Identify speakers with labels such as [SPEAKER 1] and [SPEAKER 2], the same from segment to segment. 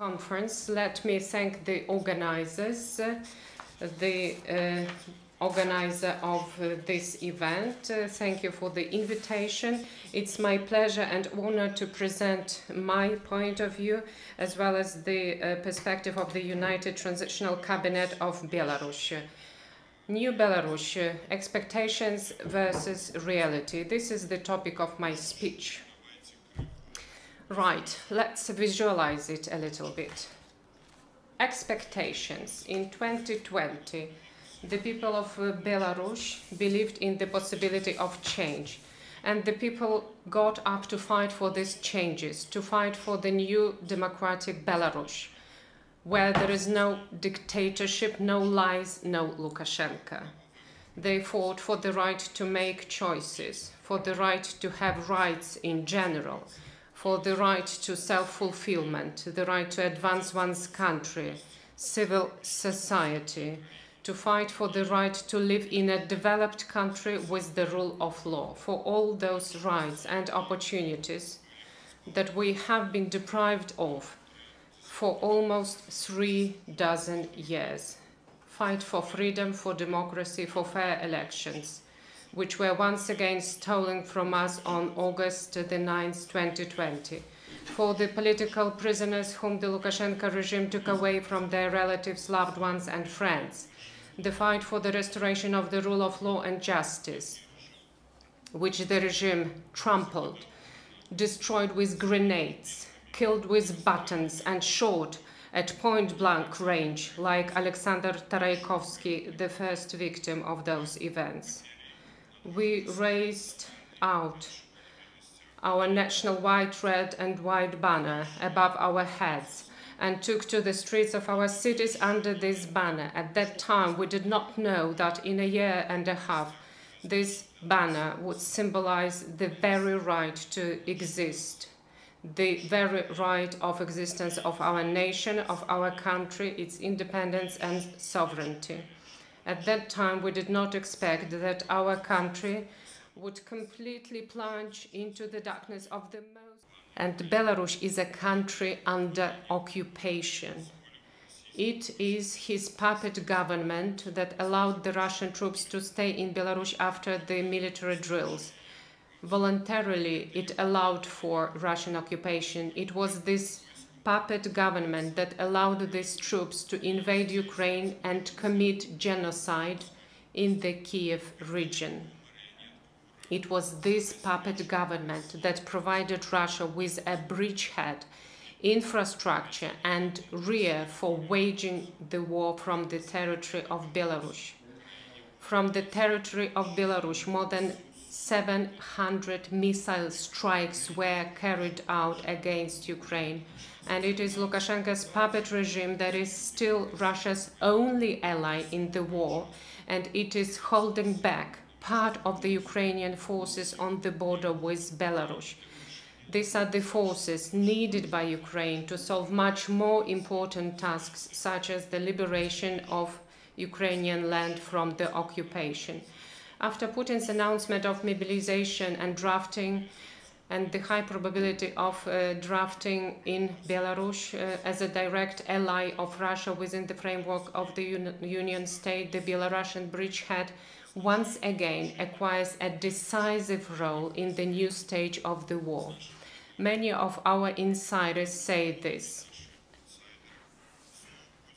[SPEAKER 1] Conference. Let me thank the organizers, the organizer of this event. Thank you for the invitation. It's my pleasure and honor to present my point of view as well as the perspective of the United Transitional Cabinet of Belarus. New Belarus, expectations versus reality. This is the topic of my speech. Right, let's visualize it a little bit. Expectations. In 2020, the people of Belarus believed in the possibility of change, and the people got up to fight for these changes, to fight for the new democratic Belarus, where there is no dictatorship, no lies, no Lukashenko. They fought for the right to make choices, for the right to have rights in general, for the right to self-fulfillment, the right to advance one's country, civil society, to fight for the right to live in a developed country with the rule of law, for all those rights and opportunities that we have been deprived of for almost 36 years. Fight for freedom, for democracy, for fair elections, which were once again stolen from us on August the 9th, 2020, for the political prisoners whom the Lukashenko regime took away from their relatives, loved ones and friends, the fight for the restoration of the rule of law and justice, which the regime trampled, destroyed with grenades, killed with batons and shot at point-blank range, like Alexander Taraykovsky, the first victim of those events. We raised out our national white, red and white banner above our heads and took to the streets of our cities under this banner. At that time, we did not know that in a year and a half, this banner would symbolize the very right to exist, the very right of existence of our nation, of our country, its independence and sovereignty. At that time, we did not expect that our country would completely plunge into the darkness of the most. And Belarus is a country under occupation. It is his puppet government that allowed the Russian troops to stay in Belarus after the military drills. Voluntarily, it allowed for Russian occupation. It was this puppet government that allowed these troops to invade Ukraine and commit genocide in the Kyiv region. It was this puppet government that provided Russia with a bridgehead, infrastructure and rear for waging the war from the territory of Belarus. From the territory of Belarus, more than 700 missile strikes were carried out against Ukraine. And it is Lukashenko's puppet regime that is still Russia's only ally in the war, and it is holding back part of the Ukrainian forces on the border with Belarus. These are the forces needed by Ukraine to solve much more important tasks, such as the liberation of Ukrainian land from the occupation. After Putin's announcement of mobilization and drafting, and the high probability of drafting in Belarus as a direct ally of Russia within the framework of the Union state, the Belarusian bridgehead once again acquires a decisive role in the new stage of the war. Many of our insiders say this.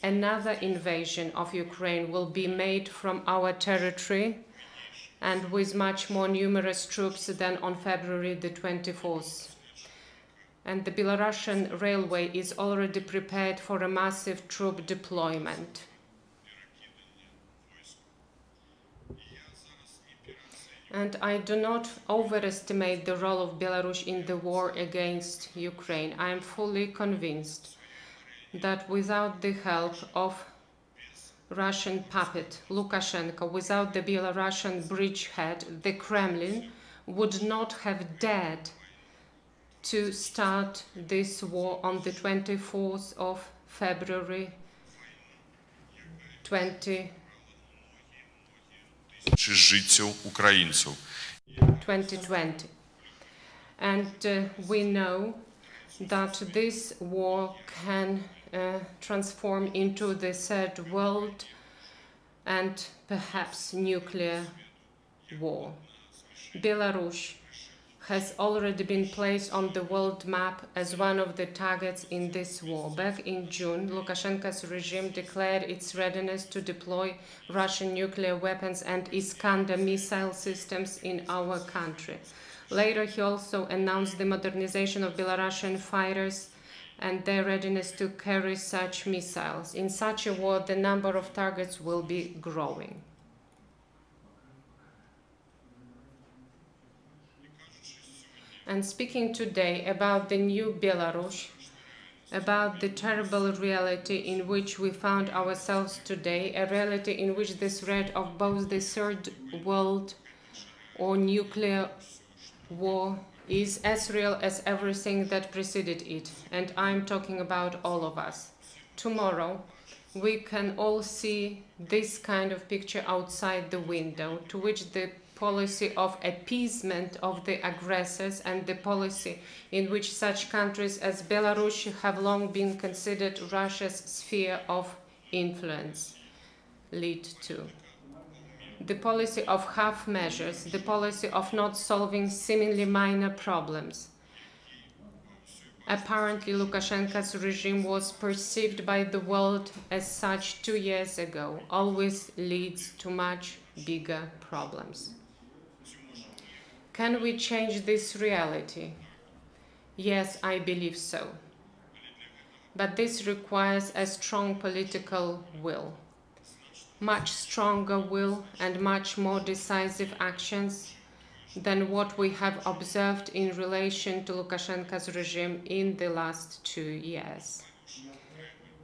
[SPEAKER 1] Another invasion of Ukraine will be made from our territory and with much more numerous troops than on February the 24th. And the Belarusian railway is already prepared for a massive troop deployment. And I do not overestimate the role of Belarus in the war against Ukraine. I am fully convinced that without the help of Russian puppet Lukashenko, without the Belarusian bridgehead, the Kremlin would not have dared to start this war on the 24th of February 2020. And we know that this war can transform into the third world and perhaps nuclear war. Belarus has already been placed on the world map as one of the targets in this war. Back in June, Lukashenko's regime declared its readiness to deploy Russian nuclear weapons and Iskander missile systems in our country. Later, he also announced the modernization of Belarusian fighters and their readiness to carry such missiles. In such a war, the number of targets will be growing. And speaking today about the new Belarus, about the terrible reality in which we found ourselves today, a reality in which the threat of both the third world or nuclear war is as real as everything that preceded it, and I'm talking about all of us. Tomorrow, we can all see this kind of picture outside the window, to which the policy of appeasement of the aggressors and the policy in which such countries as Belarus have long been considered Russia's sphere of influence lead to. The policy of half measures, the policy of not solving seemingly minor problems. Apparently, Lukashenko's regime was perceived by the world as such 2 years ago, always leads to much bigger problems. Can we change this reality? Yes, I believe so. But this requires a strong political will. Much stronger will and much more decisive actions than what we have observed in relation to Lukashenko's regime in the last 2 years.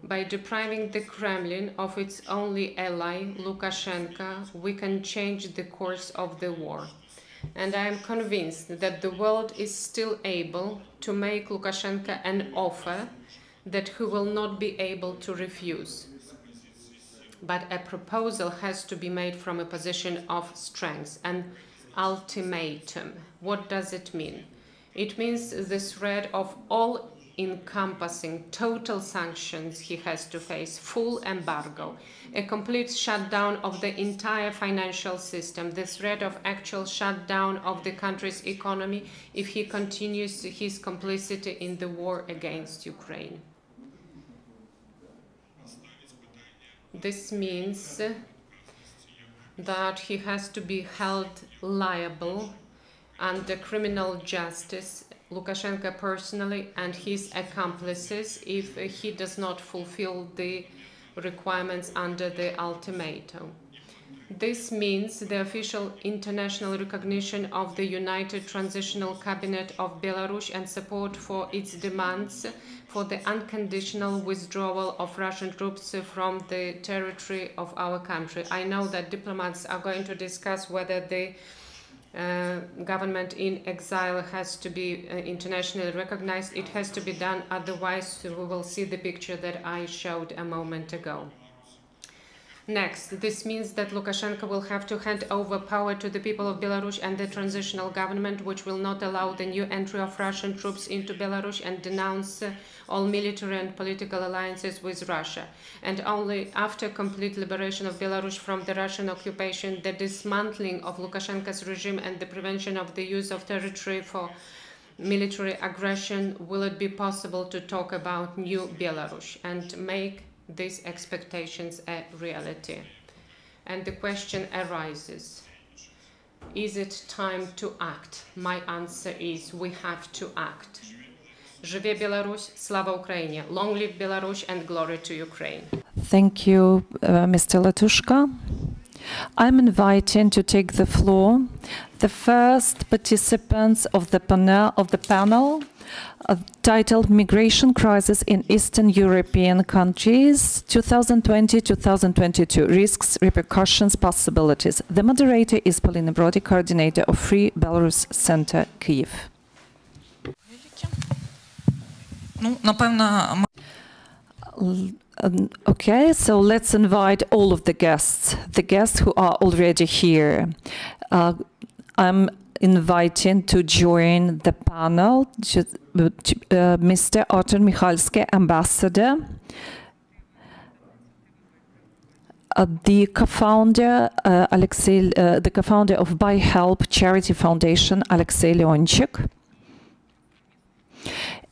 [SPEAKER 1] By depriving the Kremlin of its only ally, Lukashenko, we can change the course of the war. And I am convinced that the world is still able to make Lukashenko an offer that he will not be able to refuse. But a proposal has to be made from a position of strength, an ultimatum. What does it mean? It means the threat of all-encompassing total sanctions he has to face, full embargo, a complete shutdown of the entire financial system, the threat of actual shutdown of the country's economy if he continues his complicity in the war against Ukraine. This means that he has to be held liable under criminal justice, Lukashenko personally and his accomplices, if he does not fulfill the requirements under the ultimatum. This means the official international recognition of the United Transitional Cabinet of Belarus and support for its demands for the unconditional withdrawal of Russian troops from the territory of our country. I know that diplomats are going to discuss whether the government in exile has to be internationally recognized. It has to be done, otherwise we will see the picture that I showed a moment ago. Next, this means that Lukashenko will have to hand over power to the people of Belarus and the transitional government, which will not allow the new entry of Russian troops into Belarus and denounce all military and political alliances with Russia. And only after complete liberation of Belarus from the Russian occupation, the dismantling of Lukashenko's regime and the prevention of the use of territory for military aggression will it be possible to talk about new Belarus and make these expectations a reality. And the question arises, is it time to act? My answer is, we have to act. Żyje Białoruś, Sława Ukrainie. Long live Belarus and glory to Ukraine.
[SPEAKER 2] Thank you, Mr. Latushka. I'm inviting to take the floor the first participants of the panel titled Migration Crisis in Eastern European Countries 2020-2022 Risks, Repercussions, Possibilities. The moderator is Palina, Brodik, coordinator of Free Belarus Center, Kyiv. Okay, so let's invite all of the guests who are already here. I'm inviting to join the panel Mr. Artur Michalski, ambassador, the co-founder Alexey, the co-founder of Buy Help charity foundation, Alexey Leonchik,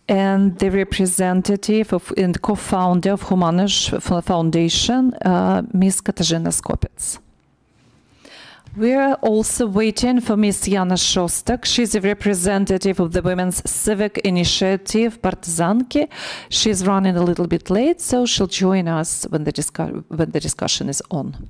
[SPEAKER 2] and the representative of and co-founder of HUMANOSH Foundation, Ms. Katarzyna Skopiec. We are also waiting for Ms. Jana Shostak. She's a representative of the Women's Civic Initiative, Partizanki. She's running a little bit late, so she'll join us when the discussion is on.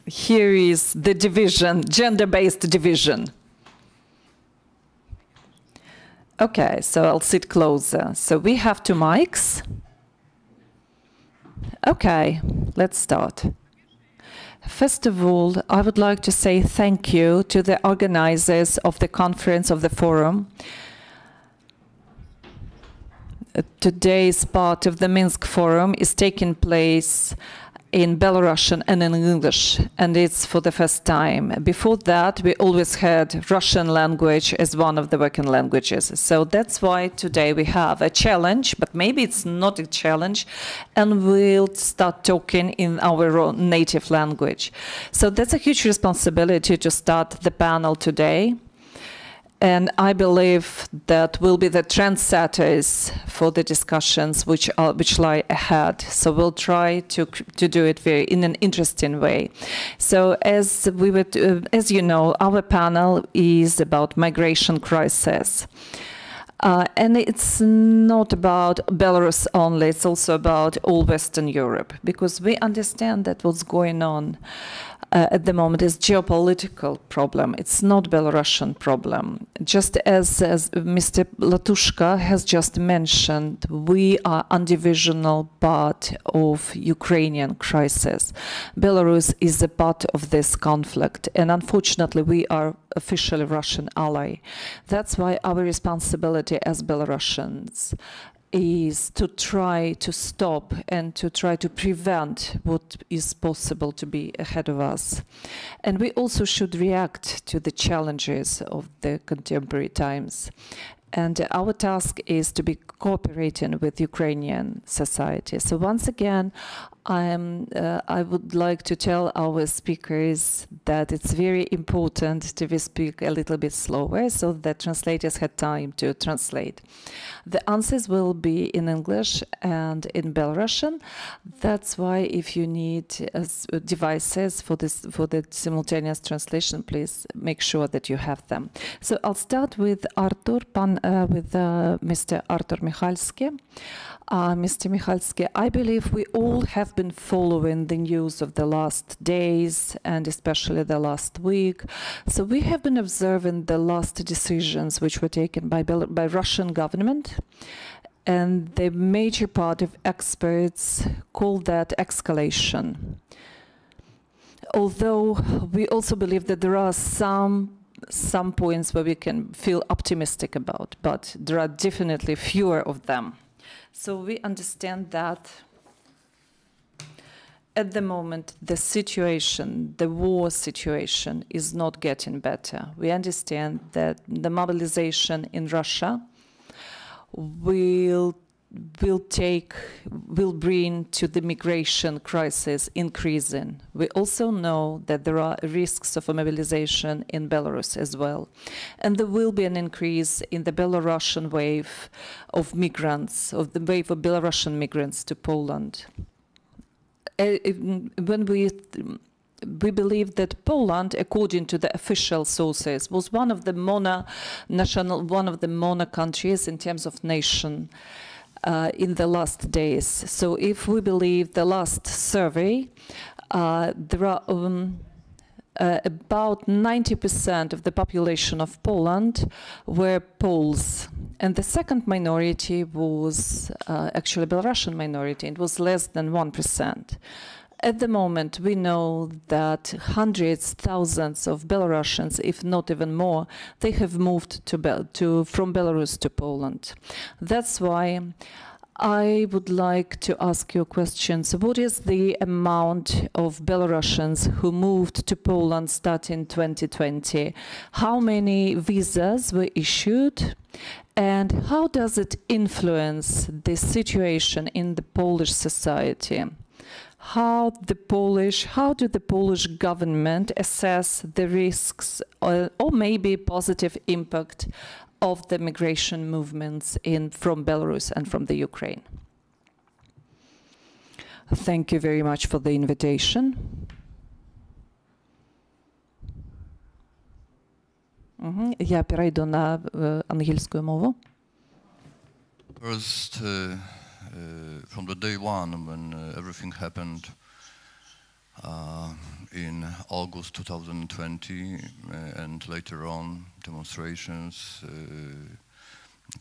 [SPEAKER 2] Here is the division, gender-based division. Okay, so I'll sit closer. So we have 2 mics. Okay, let's start. First of all, I would like to say thank you to the organizers of the conference, of the forum. Today's part of the Minsk forum is taking place in Belarusian and in English, and it's for the first time. Before that, we always had Russian language as one of the working languages. So that's why today we have a challenge, but maybe it's not a challenge, and we'll start talking in our own native language. So that's a huge responsibility to start the panel today. And I believe that we'll be the trendsetters for the discussions which lie ahead. So we'll try to do it in an interesting way. So as you know, our panel is about migration crisis. And it's not about Belarus only, it's also about all Western Europe, because we understand that what's going on at the moment is geopolitical problem. It's not Belarusian problem. Just as Mr. Latushka has just mentioned, we are undivisional part of Ukrainian crisis. Belarus is a part of this conflict, and unfortunately we are officially Russian ally. That's why our responsibility as Belarusians is to try to stop and to try to prevent what is possible to be ahead of us. And we also should react to the challenges of the contemporary times. And our task is to be cooperating with Ukrainian society. So once again, I would like to tell our speakers that it's very important to speak a little bit slower so that translators had time to translate. The answers will be in English and in Belarusian. That's why if you need devices for the simultaneous translation, please make sure that you have them. So I'll start with Mr. Artur Michalski. Mr. Michalski, I believe we all have been following the news of the last days and especially the last week. So we have been observing the last decisions which were taken by Russian government, and the major part of experts call that escalation. Although we also believe that there are some points where we can feel optimistic about, but there are definitely fewer of them. So we understand that at the moment, the situation, the war situation is not getting better. We understand that the mobilization in Russia will bring to the migration crisis increasing. We also know that there are risks of a mobilization in Belarus as well. And there will be an increase in the Belarusian wave of migrants, of the wave of Belarusian migrants to Poland. When we believe that Poland, according to the official sources, was one of the mono countries in terms of nation in the last days. So if we believe the last survey, there are about 90% of the population of Poland were Poles. And the second minority was actually Belarusian minority. It was less than 1%. At the moment, we know that hundreds, thousands of Belarusians, if not even more, they have moved from Belarus to Poland. That's why I would like to ask you questions. What is the amount of Belarusians who moved to Poland starting 2020? How many visas were issued? And how does it influence the situation in the Polish society? How do the Polish government assess the risks or maybe positive impact of the migration movements from Belarus and from the Ukraine? Thank you very much for the invitation. Я перейду на англійську мову.
[SPEAKER 3] First, from the day one when everything happened in August 2020 and later on demonstrations,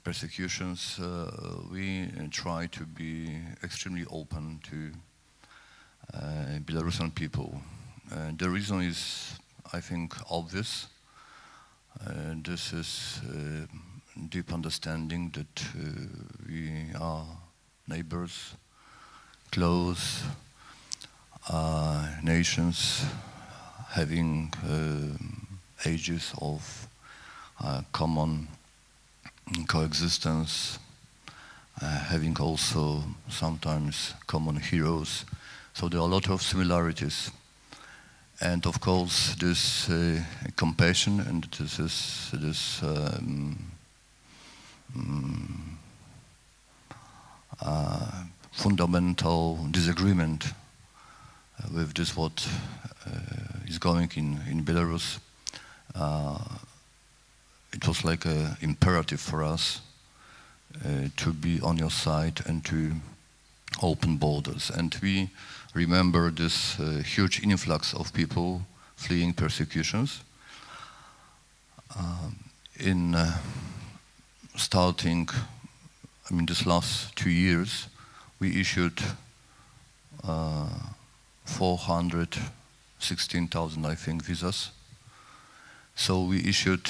[SPEAKER 3] persecutions, we try to be extremely open to Belarusian people. The reason is, I think, obvious. This is deep understanding that we are neighbors, close nations, having ages of common coexistence, having also sometimes common heroes. So there are a lot of similarities. And of course, this compassion and this fundamental disagreement with this what is going in Belarus, it was like an imperative for us to be on your side and to open borders. And we remember this huge influx of people fleeing persecutions. Starting, I mean, this last 2 years, we issued 416,000, I think, visas. So we issued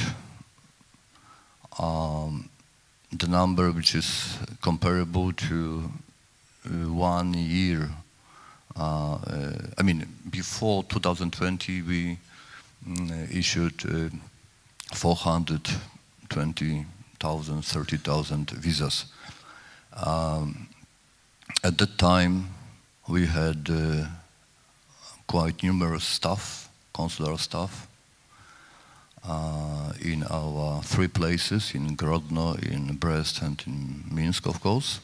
[SPEAKER 3] the number which is comparable to 1 year. I mean, before 2020, we issued 420,000, 30,000 visas. At that time, we had quite numerous staff, consular staff, in our 3 places, in Grodno, in Brest, and in Minsk, of course.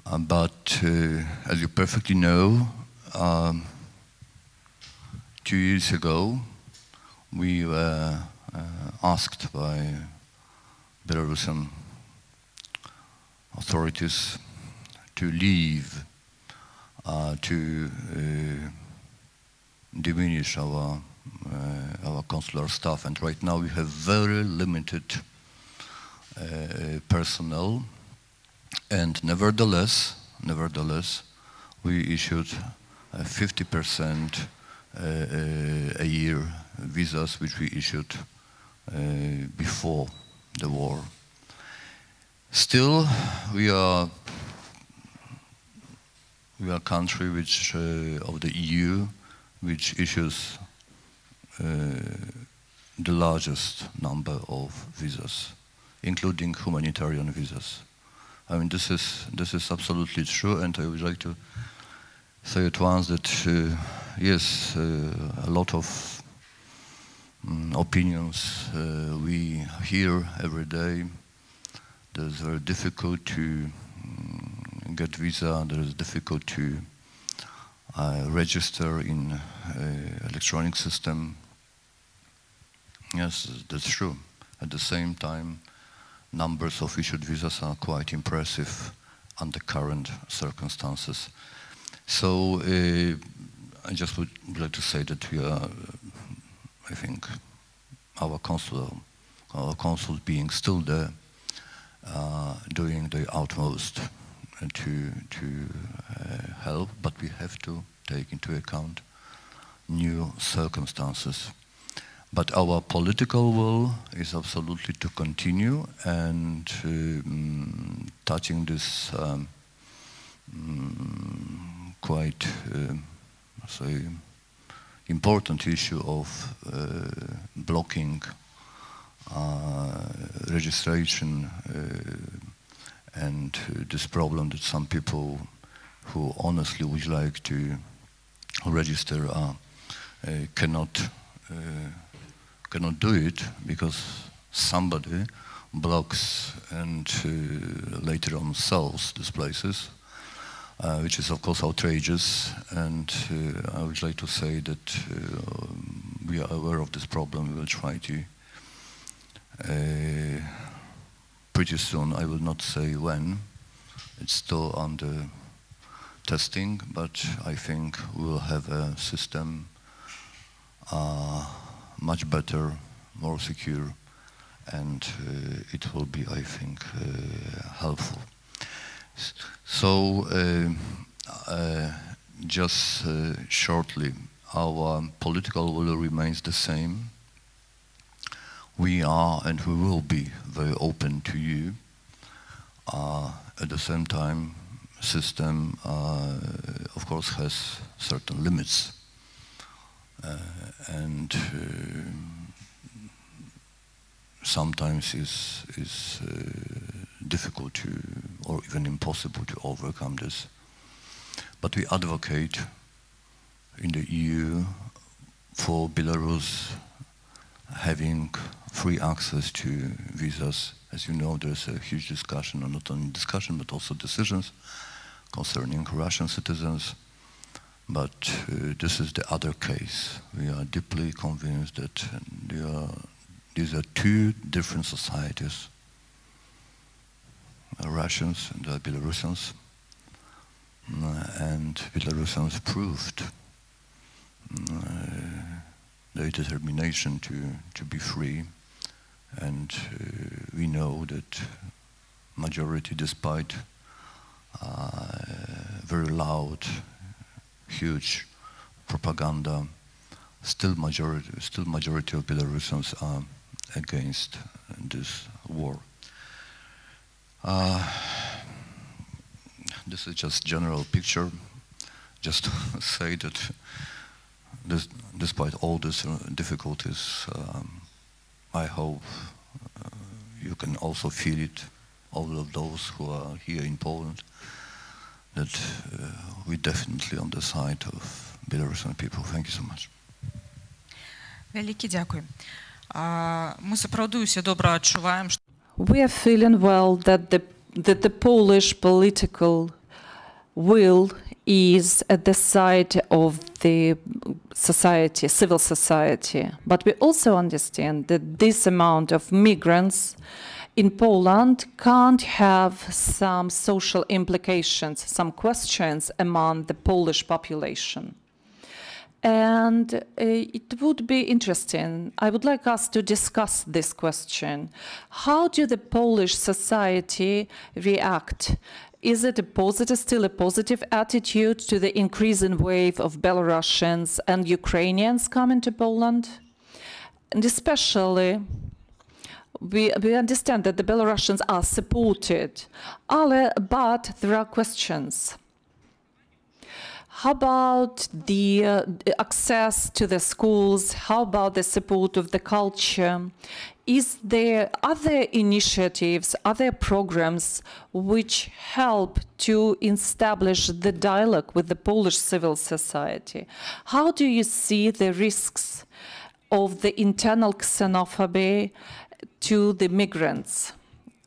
[SPEAKER 3] But as you perfectly know, 2 years ago, we were asked by Belarusian authorities to leave, to diminish our consular staff. And right now we have very limited personnel. And nevertheless, we issued 50% a year visas, which we issued before the war. Still, we are a country which of the EU which issues the largest number of visas, including humanitarian visas. I mean, this is absolutely true, and I would like to say at once that yes, a lot of opinions we hear every day. It's very difficult to get visa. It is difficult to register in electronic system. Yes, that's true. At the same time, numbers of issued visas are quite impressive under current circumstances. So I just would like to say that we are, I think, our consuls being still there, doing the utmost to help, but we have to take into account new circumstances. But our political will is absolutely to continue, and touching this quite, say, important issue of blocking registration and this problem that some people who honestly would like to register cannot do it because somebody blocks and later on sells these places, which is of course outrageous. And I would like to say that we are aware of this problem. We will try to pretty soon, I will not say when, it's still under testing, but I think we will have a system much better, more secure, and it will be, I think, helpful. So, just shortly, our political will remains the same. We are and we will be very open to you. At the same time, system, of course, has certain limits. And sometimes is difficult to, or even impossible to overcome this. But we advocate in the EU for Belarus having free access to visas. As you know, there's a huge discussion, or not only discussion, but also decisions concerning Russian citizens. But this is the other case. We are deeply convinced that these are two different societies, Russians and Belarusians. And Belarusians proved their determination to be free. And we know that majority, despite very loud, huge propaganda, still majority of Belarusians are against this war. This is just general picture. Just to say that despite all these difficulties, I hope you can also feel it, all of those who are here in Poland, that we're definitely on the side of Belarusian people. Thank you so much.
[SPEAKER 4] Велике дякую. Ми справді усі добре відчуваємо.
[SPEAKER 2] We are feeling well that the Polish political will is at the side of the society, civil society. But we also understand that this amount of migrants in Poland can't have some social implications, some questions among the Polish population. And it would be interesting, I would like us to discuss this question. How do the Polish society react? Is it still a positive attitude to the increasing wave of Belarusians and Ukrainians coming to Poland? And especially, we understand that the Belarusians are supported, but there are questions. How about the access to the schools? How about the support of the culture? Is there other initiatives, other programs which help to establish the dialogue with the Polish civil society? How do you see the risks of the internal xenophobia to the migrants?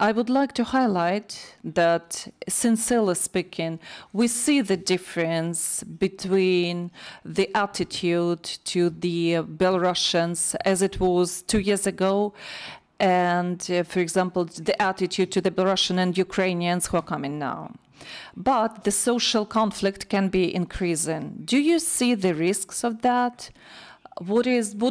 [SPEAKER 2] I would like to highlight that, sincerely speaking, we see the difference between the attitude to the Belarusians as it was 2 years ago and, for example, the attitude to the Belarusian and Ukrainians who are coming now. But the social conflict can be increasing. Do you see the risks of that? what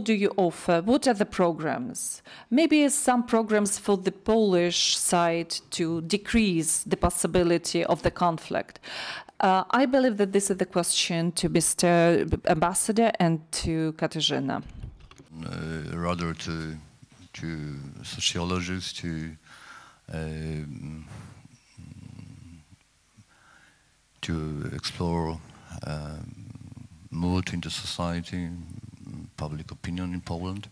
[SPEAKER 2] do you offer? What are the programs? Maybe some programs for the Polish side to decrease the possibility of the conflict. I believe that this is the question to Mr. Ambassador and to Katarzyna.
[SPEAKER 3] Rather to sociologists, to explore mood in the society, public opinion in Poland.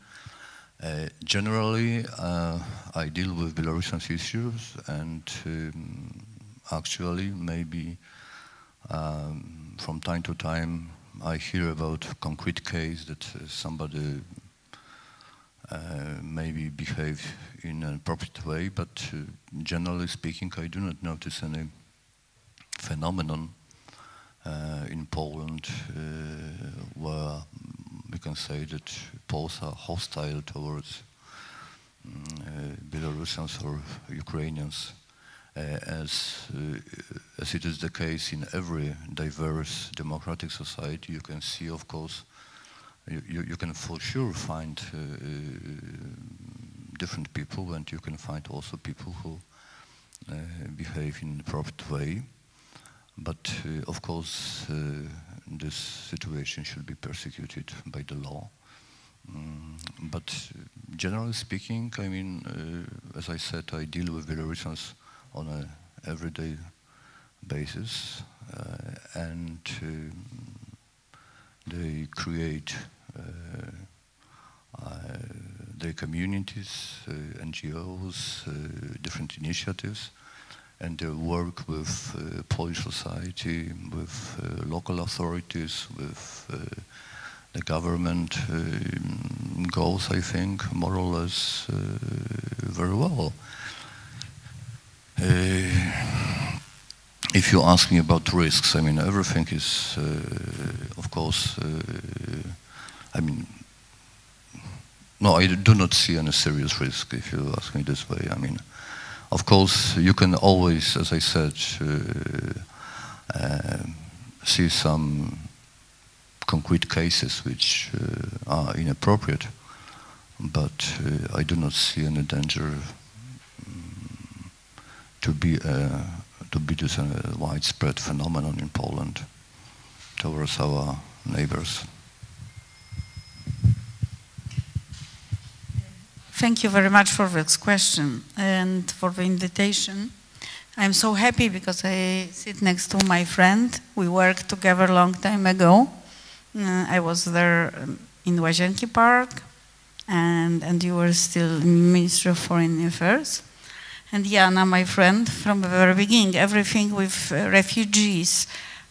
[SPEAKER 3] Generally, I deal with Belarusian issues, and actually, maybe from time to time, I hear about a concrete case that somebody maybe behave in an appropriate way, but generally speaking, I do not notice any phenomenon in Poland where we can say that Poles are hostile towards Belarusians or Ukrainians, as it is the case in every diverse democratic society. You can see, of course, you can for sure find different people, and you can find also people who behave in the proper way. But of course, this situation should be persecuted by the law. But generally speaking, I mean, as I said, I deal with Belarusians on an everyday basis, and they create their communities, NGOs, different initiatives, and they work with Polish society, with local authorities, with the government, goes, I think, more or less very well. If you ask me about risks, I mean, everything is, of course, I mean, no, I do not see any serious risk, if you ask me this way. I mean, of course, you can always, as I said, see some concrete cases which are inappropriate, but I do not see any danger to be this widespread phenomenon in Poland towards our neighbors.
[SPEAKER 5] Thank you very much for this question and for the invitation. I'm so happy because I sit next to my friend. We worked together a long time ago. I was there in Łazienki Park, and you were still Minister of Foreign Affairs. And Jana, my friend, from the very beginning, everything with refugees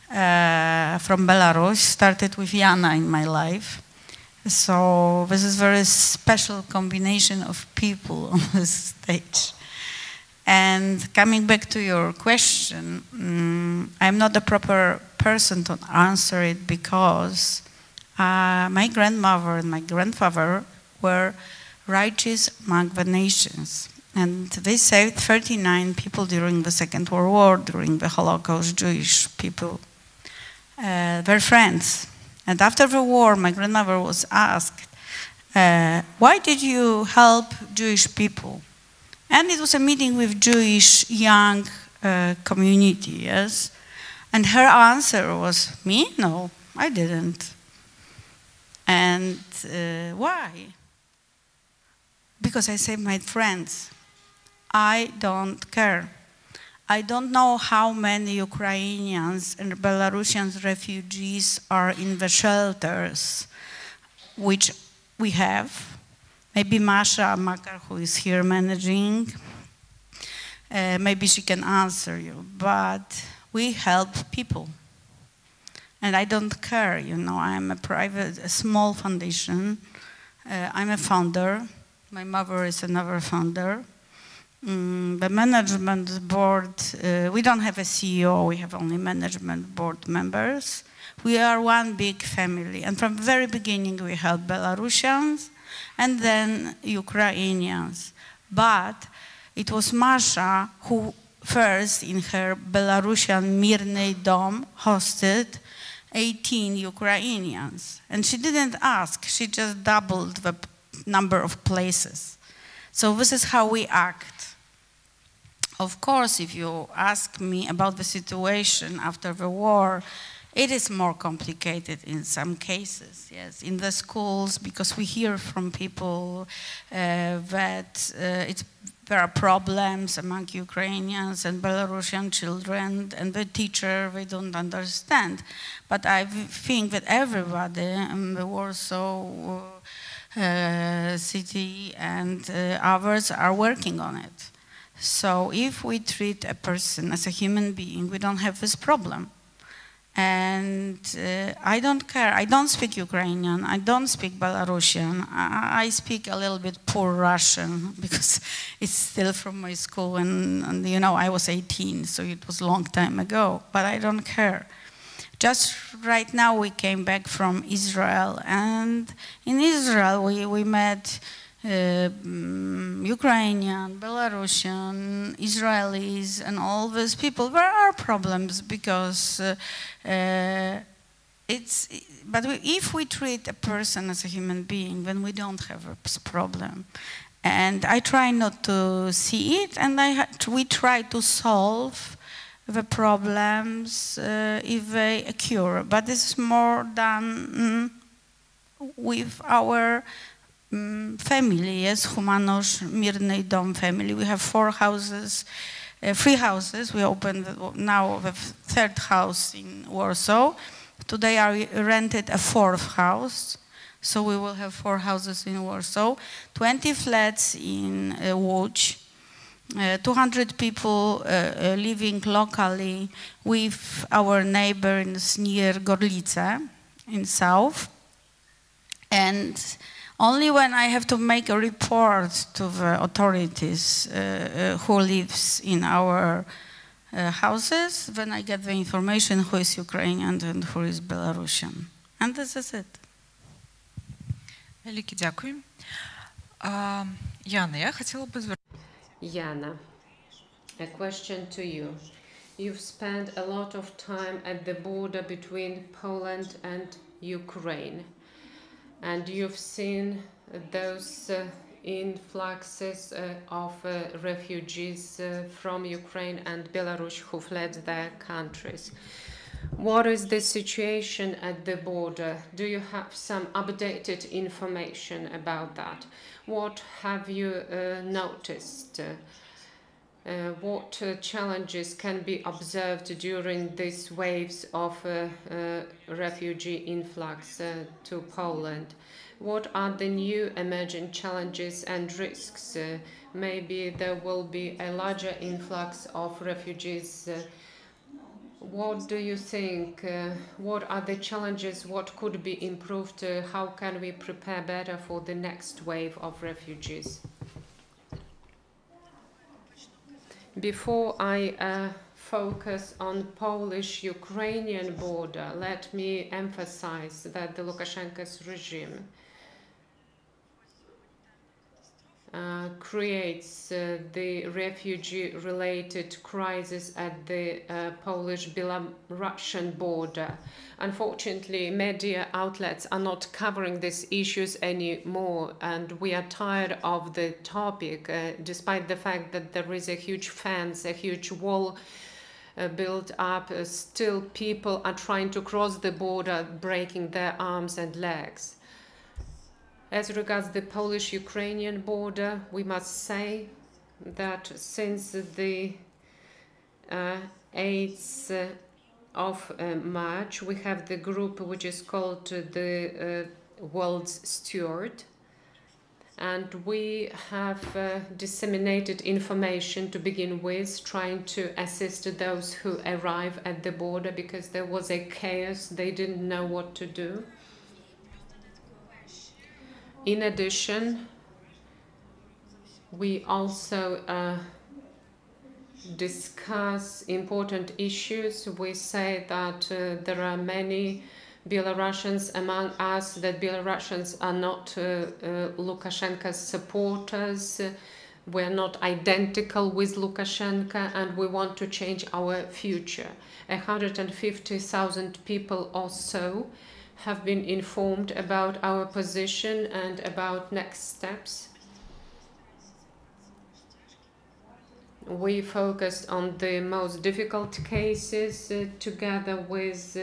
[SPEAKER 5] from Belarus started with Jana in my life. So this is a very special combination of people on this stage. And coming back to your question, I'm not the proper person to answer it because my grandmother and my grandfather were righteous among the nations. And they saved 39 people during the Second World War, during the Holocaust, Jewish people. They're friends. And after the war, my grandmother was asked, why did you help Jewish people? And it was a meeting with Jewish young community, yes? And her answer was, me? No, I didn't. And why? Because I saved my friends. I don't care. I don't know how many Ukrainians and Belarusian refugees are in the shelters, which we have. Maybe Masha Makar, who is here managing, maybe she can answer you. But we help people. And I don't care, you know, I'm a small foundation. I'm a founder. My mother is another founder. The management board, we don't have a CEO, we have only management board members. We are one big family, and from the very beginning we helped Belarusians and then Ukrainians. But it was Masha who first in her Belarusian Mirny Dom hosted 18 Ukrainians. And she didn't ask, she just doubled the number of places. So this is how we act. Of course, if you ask me about the situation after the war, it is more complicated in some cases, yes. In the schools, because we hear from people that there are problems among Ukrainians and Belarusian children, and the teacher, they don't understand. But I think that everybody in the Warsaw city and others are working on it. So if we treat a person as a human being, we don't have this problem. And I don't care. I don't speak Ukrainian. I don't speak Belarusian. I speak a little bit poor Russian because it's still from my school. And you know, I was 18, so it was a long time ago. But I don't care. Just right now, we came back from Israel. And in Israel, we met Ukrainian, Belarusian, Israelis, and all those people. There are problems because if we treat a person as a human being, then we don't have a problem. And I try not to see it, and we try to solve the problems if they occur. But this is more done with our family, yes, HUMANOSH Mirny Dom family. We have 4 houses, 3 houses. We opened now the 3rd house in Warsaw. Today I rented a 4th house, so we will have 4 houses in Warsaw, 20 flats in Łódź, 200 people living locally with our neighbors near Gorlice in south. And only when I have to make a report to the authorities who lives in our houses, then I get the information who is Ukrainian and who is Belarusian. And this is it.
[SPEAKER 4] Велике дякую. Jana, я хотела бы
[SPEAKER 1] Jana, a question to you. You've spent a lot of time at the border between Poland and Ukraine, and you've seen those influxes of refugees from Ukraine and Belarus who fled their countries. What is the situation at the border? Do you have some updated information about that? What have you noticed? What challenges can be observed during these waves of refugee influx to Poland? What are the new emerging challenges and risks? Maybe there will be a larger influx of refugees. What do you think? What are the challenges? What could be improved? How can we prepare better for the next wave of refugees? Before I focus on Polish-Ukrainian border, let me emphasize that the Lukashenko's regime creates the refugee-related crisis at the Polish-Belarusian border. Unfortunately, media outlets are not covering these issues anymore, and we are tired of the topic, despite the fact that there is a huge fence, a huge wall built up. Still, people are trying to cross the border, breaking their arms and legs. As regards the Polish-Ukrainian border, we must say that since the 8th of March, we have the group which is called the World's Steward, and we have disseminated information to begin with, trying to assist those who arrive at the border because there was a chaos, they didn't know what to do. In addition, we also discuss important issues. We say that there are many Belarusians among us, that Belarusians are not Lukashenko's supporters, We're not identical with Lukashenko, and we want to change our future. 150,000 people or so have been informed about our position and about next steps. We focused on the most difficult cases together with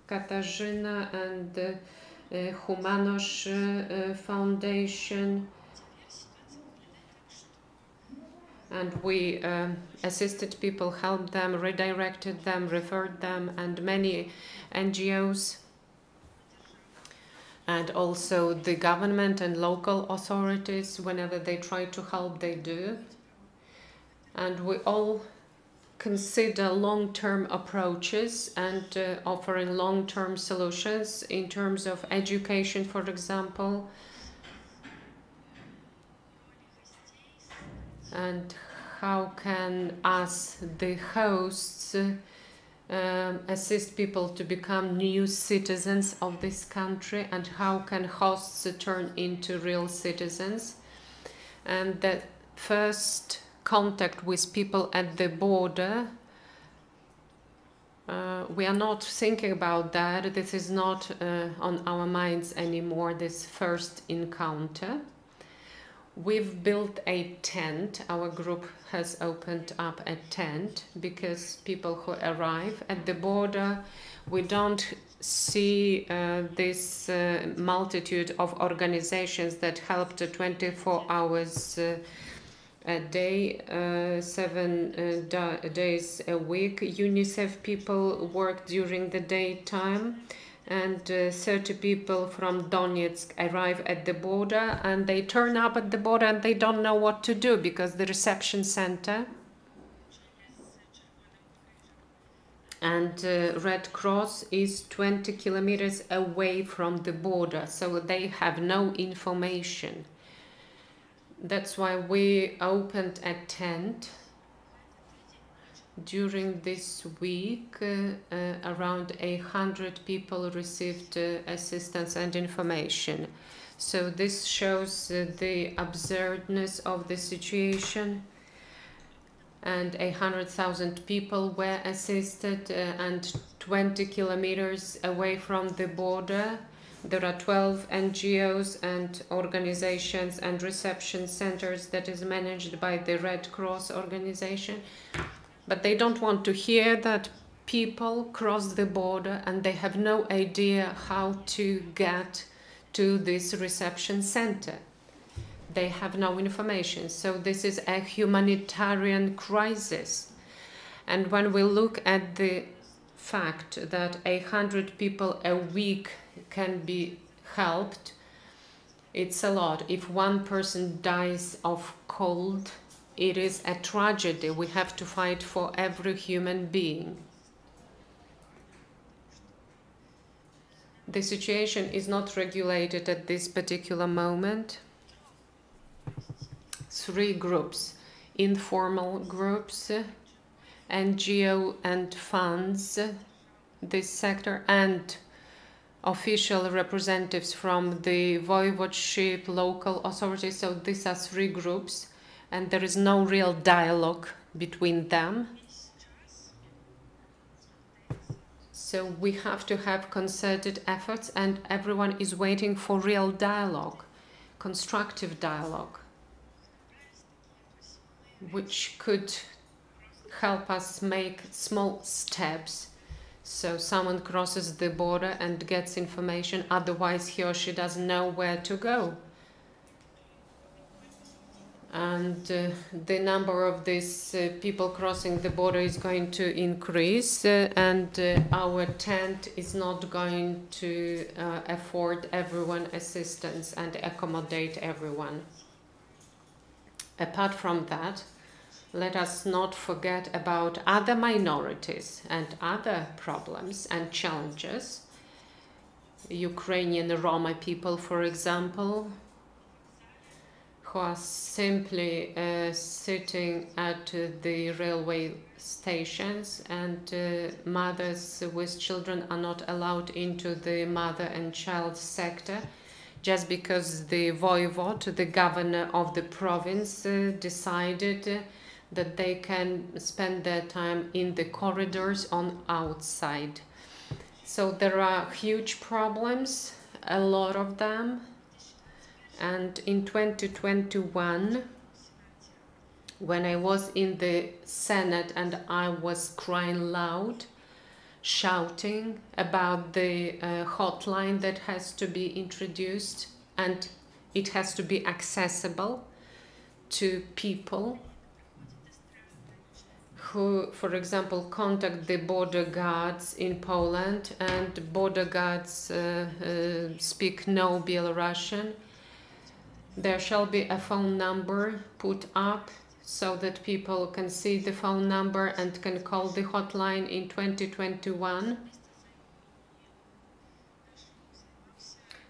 [SPEAKER 1] Katarzyna and HUMANOSH Foundation. And we assisted people, helped them, redirected them, referred them, and many NGOs, and also the government and local authorities, whenever they try to help, they do. And we all consider long-term approaches and offering long-term solutions in terms of education, for example, and how can us, the hosts, assist people to become new citizens of this country, and how can hosts turn into real citizens. And the first contact with people at the border, we are not thinking about that. This is not on our minds anymore, this first encounter. We've built a tent. Our group has opened up a tent because people who arrive at the border, we don't see this multitude of organizations that help to 24 hours a day, 7 days a week. UNICEF people work during the daytime, and 30 people from Donetsk arrive at the border, and they turn up at the border and they don't know what to do because the reception center and Red Cross is 20 kilometers away from the border, so they have no information. That's why we opened a tent. During this week, around 100 people received assistance and information. So this shows the absurdness of the situation. And 100,000 people were assisted, and 20 kilometers away from the border, there are 12 NGOs and organizations and reception centers that is managed by the Red Cross organization. But they don't want to hear that people cross the border and they have no idea how to get to this reception center. They have no information. So this is a humanitarian crisis. And when we look at the fact that 100 people a week can be helped, it's a lot. If one person dies of cold, it is a tragedy. We have to fight for every human being. The situation is not regulated at this particular moment. 3 groups: informal groups, NGO and funds, this sector, and official representatives from the voivodeship, local authorities. So these are 3 groups, and there is no real dialogue between them. So we have to have concerted efforts, and everyone is waiting for real dialogue, constructive dialogue, which could help us make small steps. So someone crosses the border and gets information, otherwise he or she doesn't know where to go. And the number of these people crossing the border is going to increase, and our tent is not going to afford everyone assistance and accommodate everyone. Apart from that, let us not forget about other minorities and other problems and challenges. Ukrainian Roma people, for example, who are simply sitting at the railway stations, and mothers with children are not allowed into the mother and child sector just because the voivod, the governor of the province, decided that they can spend their time in the corridors on outside. So there are huge problems, a lot of them. And in 2021, when I was in the Senate and I was crying loud, shouting about the hotline that has to be introduced, and it has to be accessible to people who, for example, contact the border guards in Poland, and border guards speak no Belarusian. There shall be a phone number put up so that people can see the phone number and can call the hotline in 2021.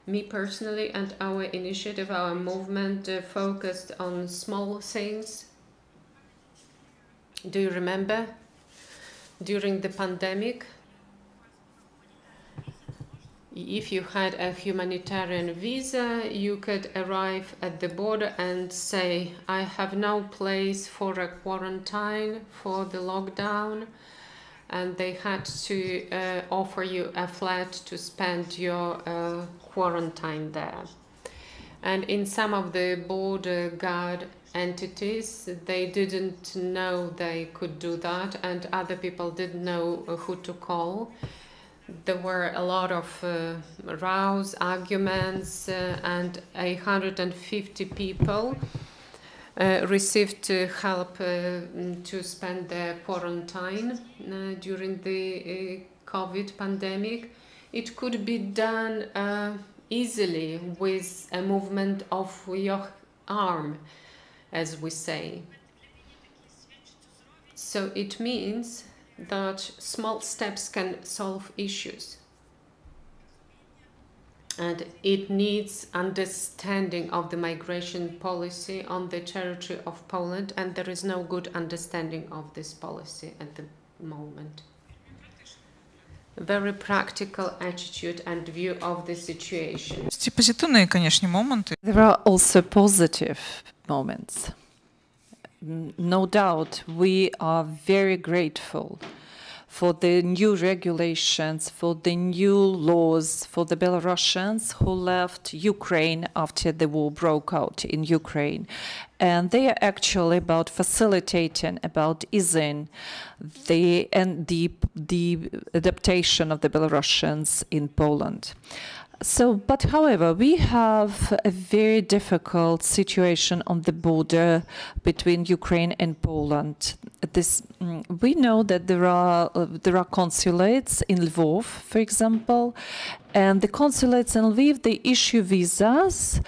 [SPEAKER 1] Me personally and our initiative, our movement focused on small things. Do you remember? During the pandemic, if you had a humanitarian visa, you could arrive at the border and say, I have no place for a quarantine for the lockdown, and they had to offer you a flat to spend your quarantine there. And in some of the border guard entities, they didn't know they could do that, and other people didn't know who to call. There were a lot of rows, arguments, and 150 people received help to spend their quarantine during the COVID pandemic. It could be done easily with a movement of your arm, as we say. So it means that small steps can solve issues. And it needs understanding of the migration policy on the territory of Poland, and there is no good understanding of this policy at the moment. A very practical attitude and view of the situation.
[SPEAKER 4] Есть позитивные, конечно, моменты.
[SPEAKER 2] There are also positive moments. No doubt, we are very grateful for the new regulations, for the new laws for the Belarusians who left Ukraine after the war broke out in Ukraine. And they are actually about facilitating, about easing the adaptation of the Belarusians in Poland. So, but however, we have a very difficult situation on the border between Ukraine and Poland. We know that there are consulates in Lvov, for example, and the consulates in Lviv, they issue visas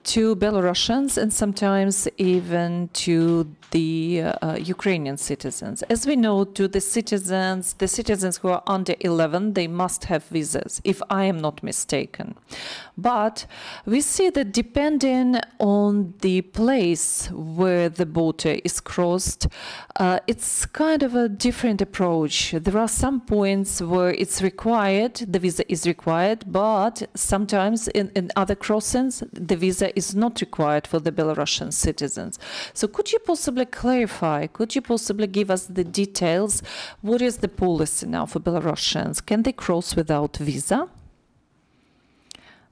[SPEAKER 2] to Belarusians and sometimes even to the Ukrainian citizens. As we know, to the citizens who are under 11, they must have visas, if I am not mistaken. But we see that depending on the place where the border is crossed, it's kind of a different approach. There are some points where it's required, the visa is required, but sometimes in other crossings, the visa is not required for the Belarusian citizens. So could you possibly clarify, could you possibly give us the details? What is the policy now for Belarusians? Can they cross without visa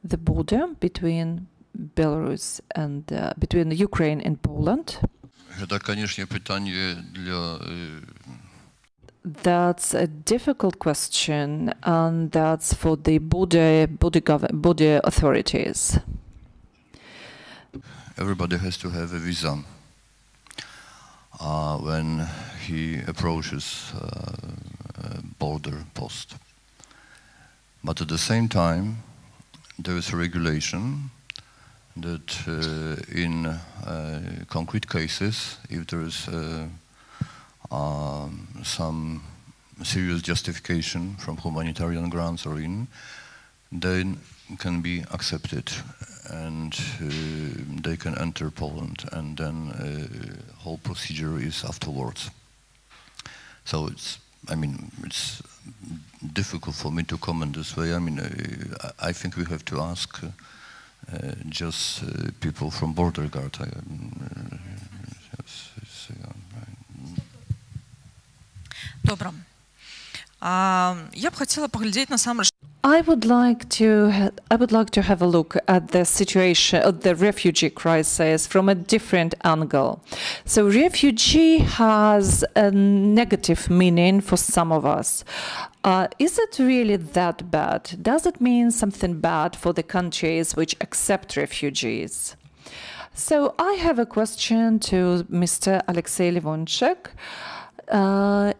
[SPEAKER 2] the border between Belarus and between Ukraine and Poland?
[SPEAKER 3] Это, конечно, pytanie dla...
[SPEAKER 2] That's a difficult question, and that's for the border authorities.
[SPEAKER 3] Everybody has to have a visa when he approaches border post. But at the same time, there is a regulation that in concrete cases, if there is some serious justification from humanitarian grounds or then can be accepted and they can enter Poland, and then whole procedure is afterwards. So it's difficult for me to comment this way. I mean, I think we have to ask just people from border guard.
[SPEAKER 4] Добре. Я б хотіла поглядіти насамрэч.
[SPEAKER 2] I would like to have a look at the situation of the refugee crisis from a different angle. So refugee has a negative meaning for some of us. Is it really that bad? Does it mean something bad for the countries which accept refugees? So I have a question to Mr. Alexey Leonchik.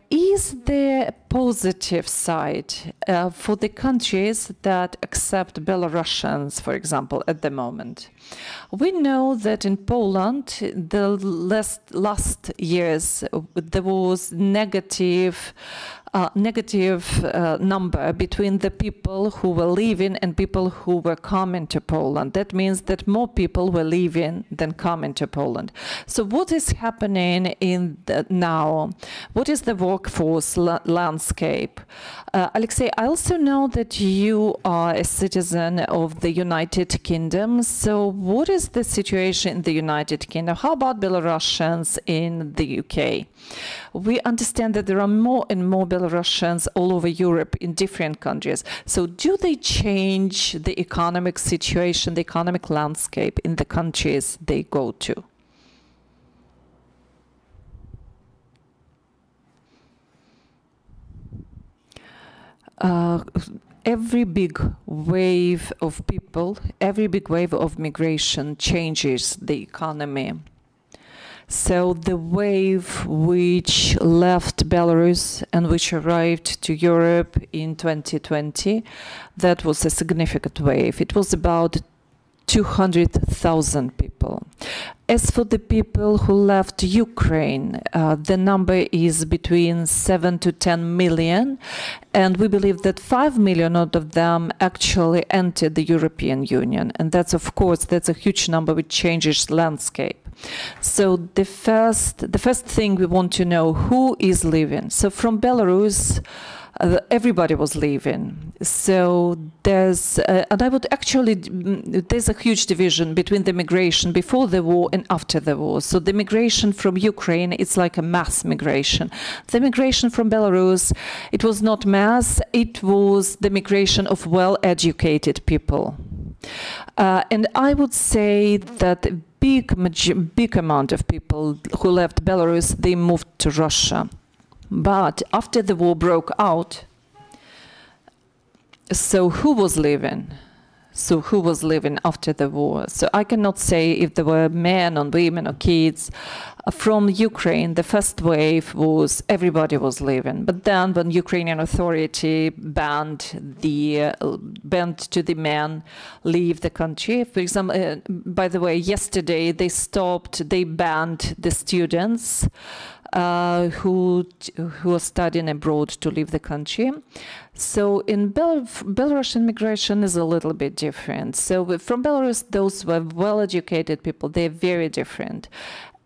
[SPEAKER 2] Is there a positive side for the countries that accept Belarusians, for example, at the moment? We know that in Poland, the last years, there was negative number between the people who were leaving and people who were coming to Poland. That means that more people were leaving than coming to Poland. So what is happening now? What is the workforce landscape? Alexey, I also know that you are a citizen of the United Kingdom. So what is the situation in the United Kingdom? How about Belarusians in the UK? We understand that there are more and more Belarusians all over Europe in different countries. So do they change the economic situation, the economic landscape in the countries they go to? Every big wave of people, every big wave of migration changes the economy. So the wave which left Belarus and which arrived to Europe in 2020, that was a significant wave. It was about 200,000 people. As for the people who left Ukraine, the number is between 7 to 10 million, and we believe that 5 million out of them actually entered the European Union. And that's, of course, that's a huge number which changes landscape. So the first thing we want to know, who is leaving? So from Belarus, everybody was leaving. So there's, and I would actually, there's a huge division between the migration before the war and after the war. So the migration from Ukraine, it's like a mass migration. The migration from Belarus, it was not mass, it was the migration of well-educated people. And I would say that a big amount of people who left Belarus, they moved to Russia. But after the war broke out, so who was leaving? So who was leaving after the war? So I cannot say if there were men or women or kids. From Ukraine, the first wave was everybody was leaving. But then when Ukrainian authority banned to the men leave the country, for example, by the way, yesterday they banned the students who are studying abroad to leave the country. So in Belarusian migration is a little bit different. So from Belarus, those were well-educated people, they're very different.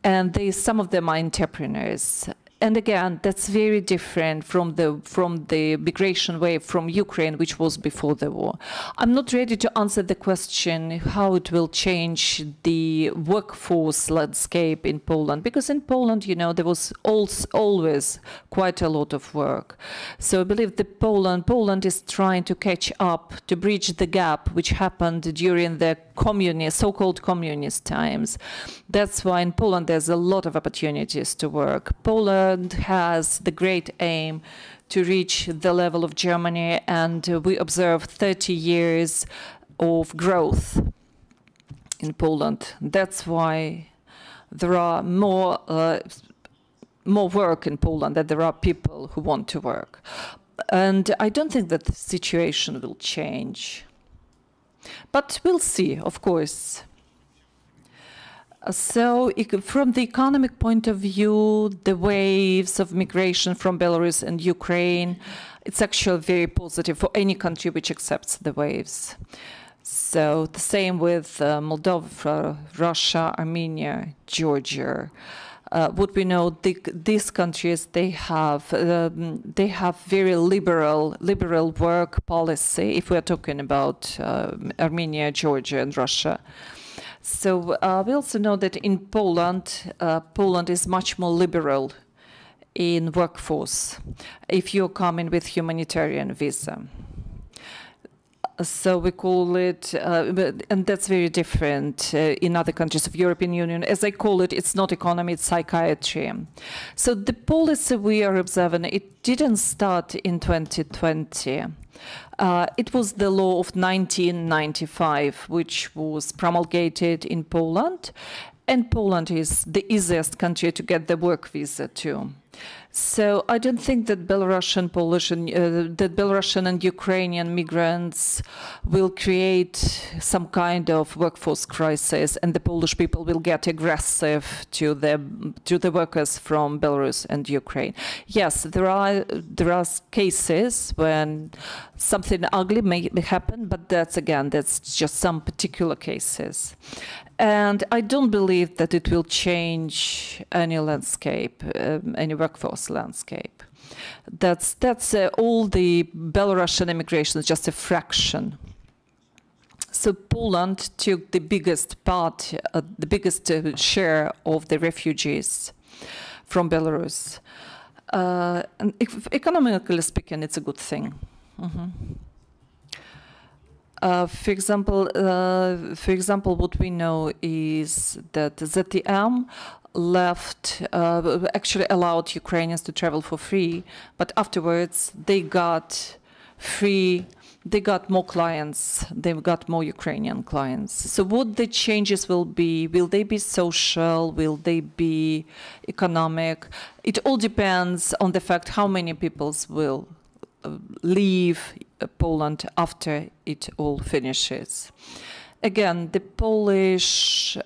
[SPEAKER 2] And some of them are entrepreneurs. And again, that's very different from the migration wave from Ukraine, which was before the war. I'm not ready to answer the question how it will change the workforce landscape in Poland, because in Poland, you know, there was always quite a lot of work. So I believe that Poland is trying to catch up, to bridge the gap which happened during the so-called communist times. That's why in Poland there's a lot of opportunities to work. Poland has the great aim to reach the level of Germany, and we observe 30 years of growth in Poland. That's why there are more work in Poland, that there are people who want to work. And I don't think that the situation will change. But we'll see, of course. So from the economic point of view, the waves of migration from Belarus and Ukraine, it's actually very positive for any country which accepts the waves. So the same with Moldova, Russia, Armenia, Georgia. what we know, these countries, they have very liberal work policy. If we are talking about Armenia, Georgia, and Russia. So we also know that in Poland, Poland is much more liberal in workforce if you're coming with humanitarian visa. So we call it, and that's very different in other countries of European Union. As I call it, it's not economy, it's psychiatry. So the policy we are observing, it didn't start in 2020. It was the law of 1995, which was promulgated in Poland. And Poland is the easiest country to get the work visa to. So I don't think that Belarusian, Polish, and that Belarusian and Ukrainian migrants will create some kind of workforce crisis, and the Polish people will get aggressive to the workers from Belarus and Ukraine. Yes, there are cases when something ugly may happen, but that's just some particular cases. And I don't believe that it will change any landscape, any workforce landscape. That's all the Belarusian immigration is just a fraction. So Poland took the biggest part, the biggest share of the refugees from Belarus. And economically speaking, it's a good thing. Mm-hmm. For example, what we know is that ZTM left, actually allowed Ukrainians to travel for free, but afterwards they got more clients, they got more Ukrainian clients. So what the changes will be they be social, will they be economic? It all depends on the fact how many peoples will leave Poland after it all finishes. Again, the Polish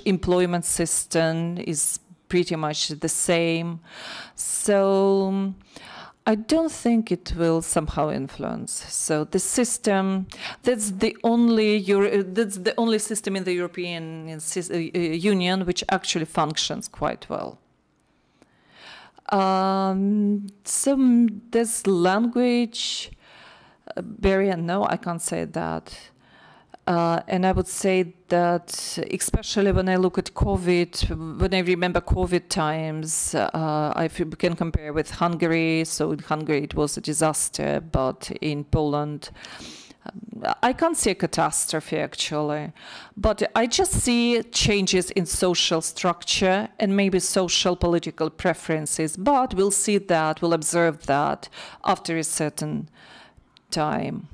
[SPEAKER 2] employment system is pretty much the same. So I don't think it will somehow influence. So the system, that's the only system in the European Union which actually functions quite well. So this language barrier, no, I can't say that. And I would say that, especially when I look at COVID, when I remember COVID times, I can compare with Hungary. So in Hungary it was a disaster, but in Poland, I can't see a catastrophe actually, but I just see changes in social structure and maybe social political preferences, but we'll see that, we'll observe that after a certain time.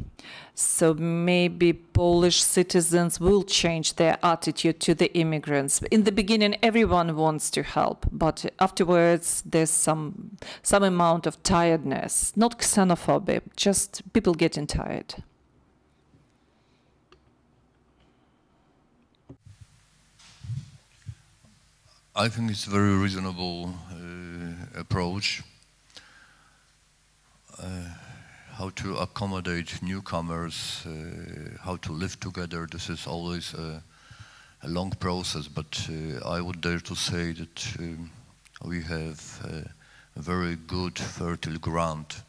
[SPEAKER 2] So maybe Polish citizens will change their attitude to the immigrants. In the beginning, everyone wants to help, but afterwards there's some amount of tiredness, not xenophobia, just people getting tired.
[SPEAKER 3] I think it's a very reasonable approach. How to accommodate newcomers, how to live together. This is always a long process, but I would dare to say that we have a very good, fertile ground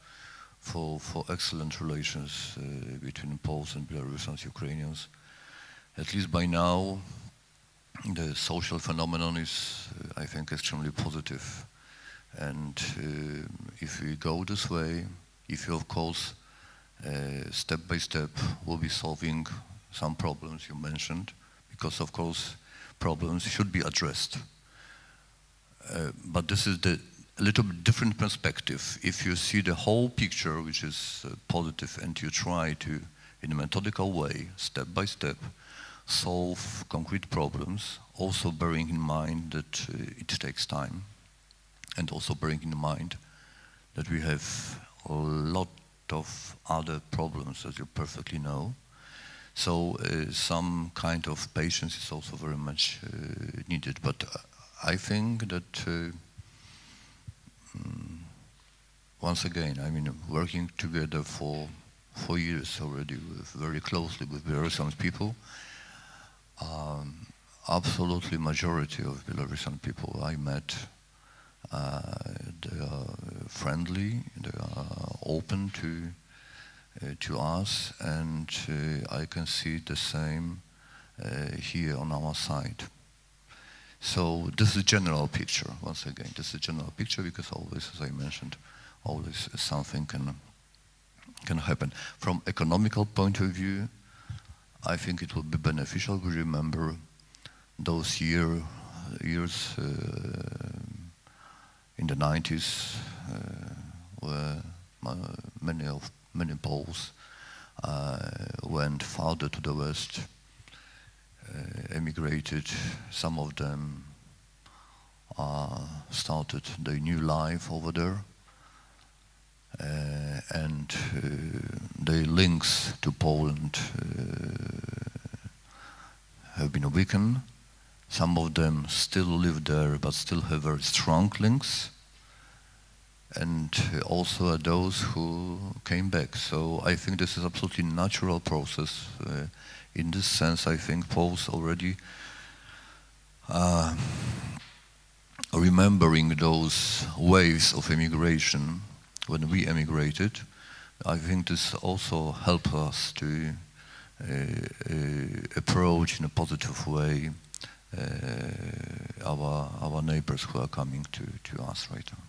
[SPEAKER 3] for excellent relations between Poles and Belarusians, Ukrainians. At least by now, the social phenomenon is, I think, extremely positive. And if we go this way, if you, of course, step by step, will be solving some problems you mentioned, because, of course, problems should be addressed. But this is a little bit different perspective. If you see the whole picture, which is positive, and you try to, in a methodical way, step by step, solve concrete problems, also bearing in mind that it takes time, and also bearing in mind that we have a lot of other problems, as you perfectly know. So some kind of patience is also very much needed. But I think that, once again, I mean, working together for 4 years already, very closely with Belarusian people, absolutely majority of Belarusian people I met, they are friendly, they are open to us, and I can see the same here on our side. So this is a general picture, once again. This is a general picture because always, as I mentioned, always something can happen. From economical point of view, I think it will be beneficial. We remember those years in the 90s where many Poles went farther to the west, emigrated. Some of them started their new life over there, and their links to Poland have been weakened. Some of them still live there, but still have very strong links. And also those who came back. So I think this is absolutely natural process. In this sense, I think Poles already remembering those waves of immigration when we emigrated. I think this also helped us to approach in a positive way our neighbors who are coming to us right now.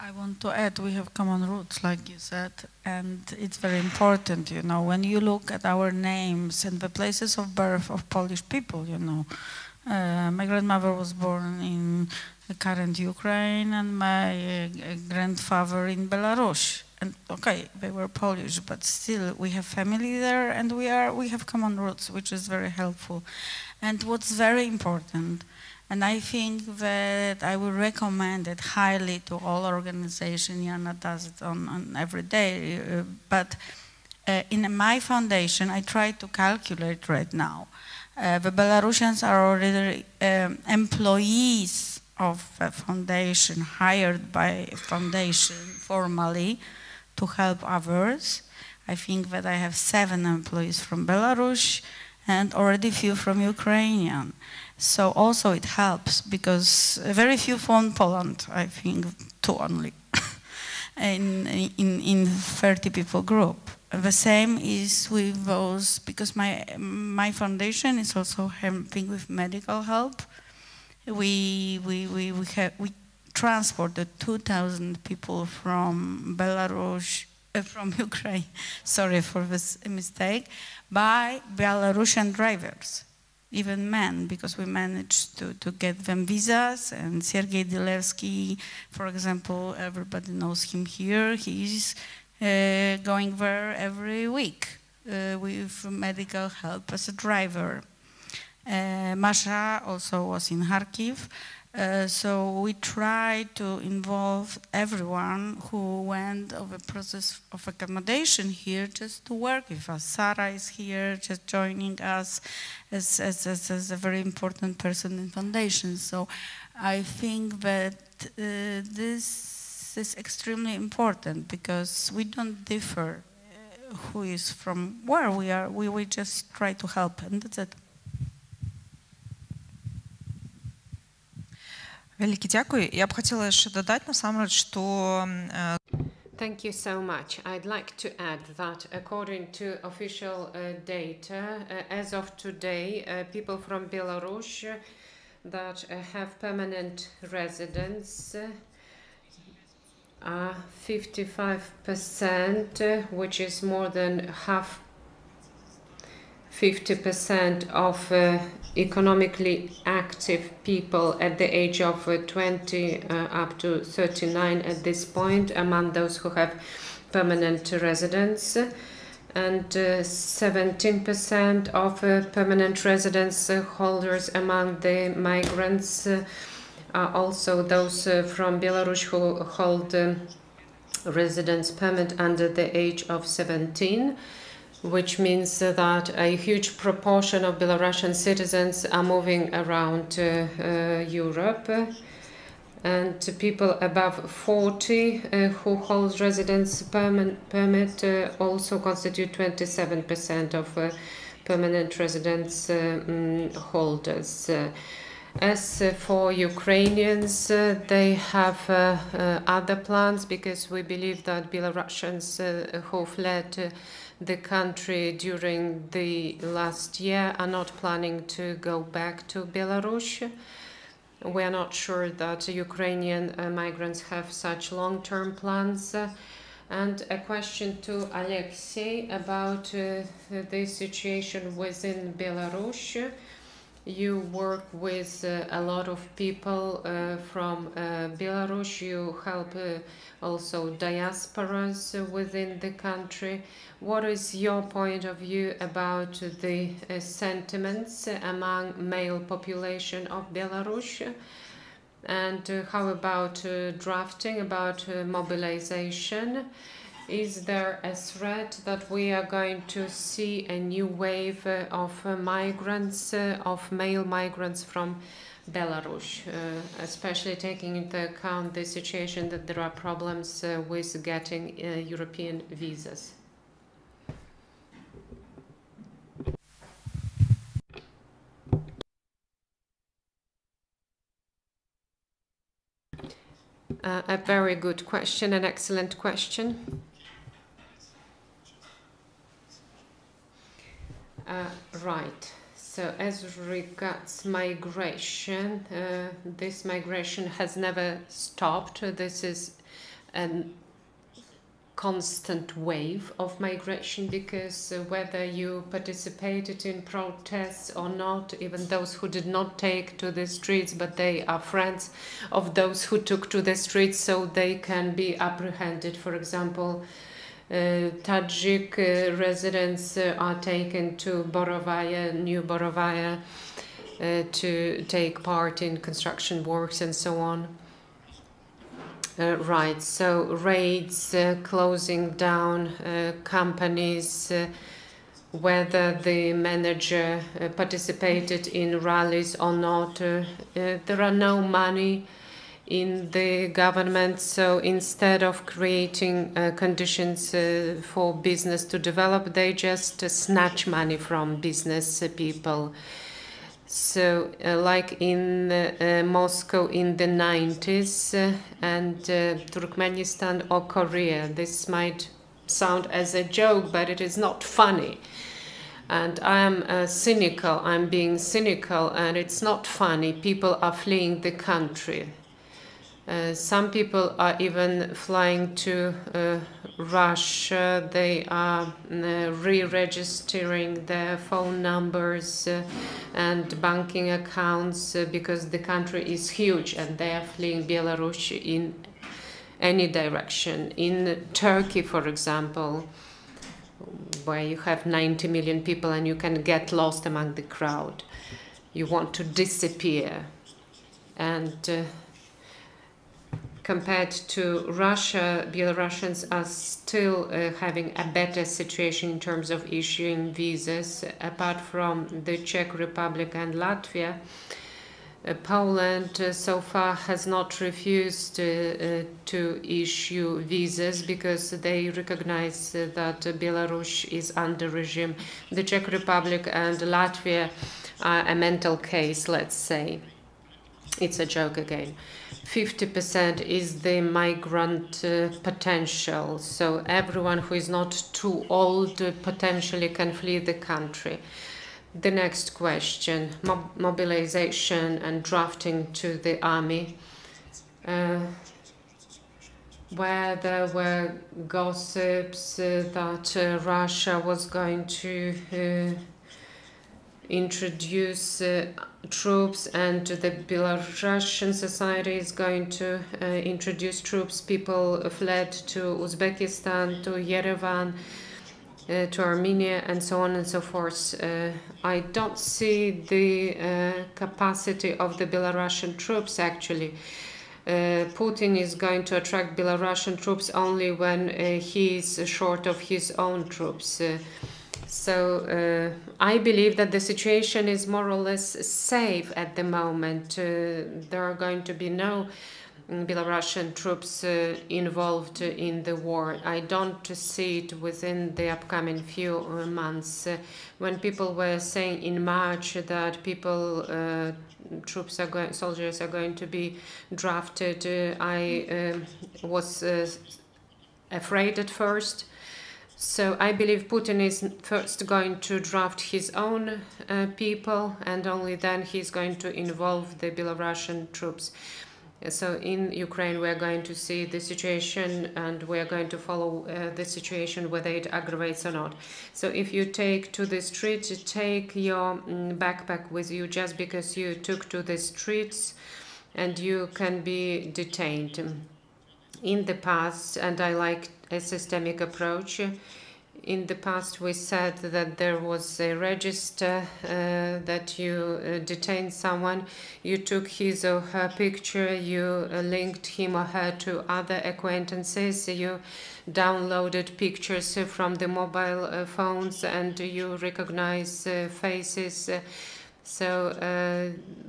[SPEAKER 5] I want to add, we have common roots, like you said, and it's very important, you know, when you look at our names and the places of birth of Polish people, you know. My grandmother was born in the current Ukraine and my grandfather in Belarus. And okay, they were Polish, but still we have family there and we have common roots, which is very helpful. And what's very important, and I think that I would recommend it highly to all organizations. Jana does it on every day. But in my foundation, I try to calculate right now. The Belarusians are already employees of a foundation, hired by a foundation formally to help others. I think that I have 7 employees from Belarus and already few from Ukrainian. So also it helps because very few from Poland, I think 2 only, in 30 people group. The same is with those, because my foundation is also helping with medical help. We transported 2,000 people from Belarus, from Ukraine, sorry for this mistake, by Belarusian drivers, even men, because we managed to get them visas. And Sergei Dilevsky, for example, everybody knows him here. He's going there every week with medical help as a driver. Masha also was in Kyiv. So we try to involve everyone who went of a process of accommodation here just to work with us. Sarah is here just joining us as a very important person in foundation. So I think that this is extremely important because we don't differ who is from where we are. We just try to help, and that's it.
[SPEAKER 4] Велике дякую. Я б хотіла ще додати, насамперед, що...
[SPEAKER 1] Thank you so much. I'd like to add that according to official data, as of today, people from Belarus that have permanent residence are 55%, which is more than half, 50% of economically active people at the age of 20 up to 39 at this point, among those who have permanent residence, and 17% of permanent residence holders among the migrants are also those from Belarus who hold residence permit under the age of 17. Which means that a huge proportion of Belarusian citizens are moving around Europe, and people above 40 who hold residence permit also constitute 27% of permanent residence holders. As for Ukrainians, they have other plans, because we believe that Belarusians who fled the country during the last year are not planning to go back to Belarus. We are not sure that Ukrainian migrants have such long-term plans. And a question to Alexey about the situation within Belarus. You work with a lot of people from Belarus. You help also diasporas within the country. What is your point of view about the sentiments among male population of Belarus? And how about drafting, about mobilization? Is there a threat that we are going to see a new wave of migrants, of male migrants from Belarus, especially taking into account the situation that there are problems with getting European visas? A very good question, an excellent question. Right. So as regards migration, this migration has never stopped. This is a constant wave of migration, because whether you participated in protests or not, even those who did not take to the streets, but they are friends of those who took to the streets, so they can be apprehended. For example, Tajik residents are taken to Borovaya, New Borovaya, to take part in construction works and so on. Right, so raids, closing down companies, whether the manager participated in rallies or not. There are no money in the government, so instead of creating conditions for business to develop, they just snatch money from business people. So like in Moscow in the 90s and Turkmenistan or Korea, this might sound as a joke, but it is not funny. And I'm cynical, I'm being cynical, and it's not funny. People are fleeing the country. Some people are even flying to Russia. They are re-registering their phone numbers and banking accounts because the country is huge, and they are fleeing Belarus in any direction. In Turkey, for example, where you have 90 million people and you can get lost among the crowd, you want to disappear. And compared to Russia, Belarusians are still having a better situation in terms of issuing visas. Apart from the Czech Republic and Latvia, Poland so far has not refused to issue visas because they recognize that Belarus is under regime. The Czech Republic and Latvia are a mental case, let's say. It's a joke again. 50% is the migrant potential. So everyone who is not too old potentially can flee the country. The next question, mobilization and drafting to the army. Where there were gossips that Russia was going to introduce troops, and the Belarusian society is going to introduce troops. People fled to Uzbekistan, to Yerevan, to Armenia, and so on and so forth. I don't see the capacity of the Belarusian troops, actually. Putin is going to attract Belarusian troops only when he is short of his own troops. So I believe that the situation is more or less safe at the moment. There are going to be no Belarusian troops involved in the war. I don't see it within the upcoming few months. When people were saying in March that soldiers are going to be drafted, I was afraid at first. So I believe Putin is first going to draft his own people, and only then he's going to involve the Belarusian troops. So in Ukraine, we are going to see the situation, and we are going to follow the situation, whether it aggravates or not. So if you take to the streets, take your backpack with you just because you took to the streets, and you can be detained. In the past, and I like a systemic approach, in the past we said that there was a register that you detain someone, you took his or her picture, you linked him or her to other acquaintances, you downloaded pictures from the mobile phones, and you recognize faces. So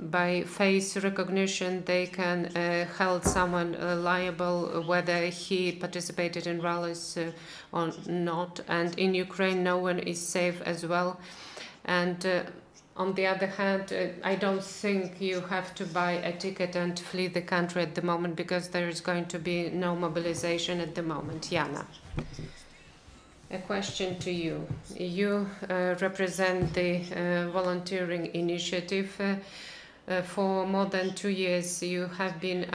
[SPEAKER 1] by face recognition, they can hold someone liable whether he participated in rallies or not. And in Ukraine, no one is safe as well. And on the other hand, I don't think you have to buy a ticket and flee the country at the moment, because there is going to be no mobilization at the moment. Jana. A question to you. You represent the volunteering initiative. For more than 2 years, you have been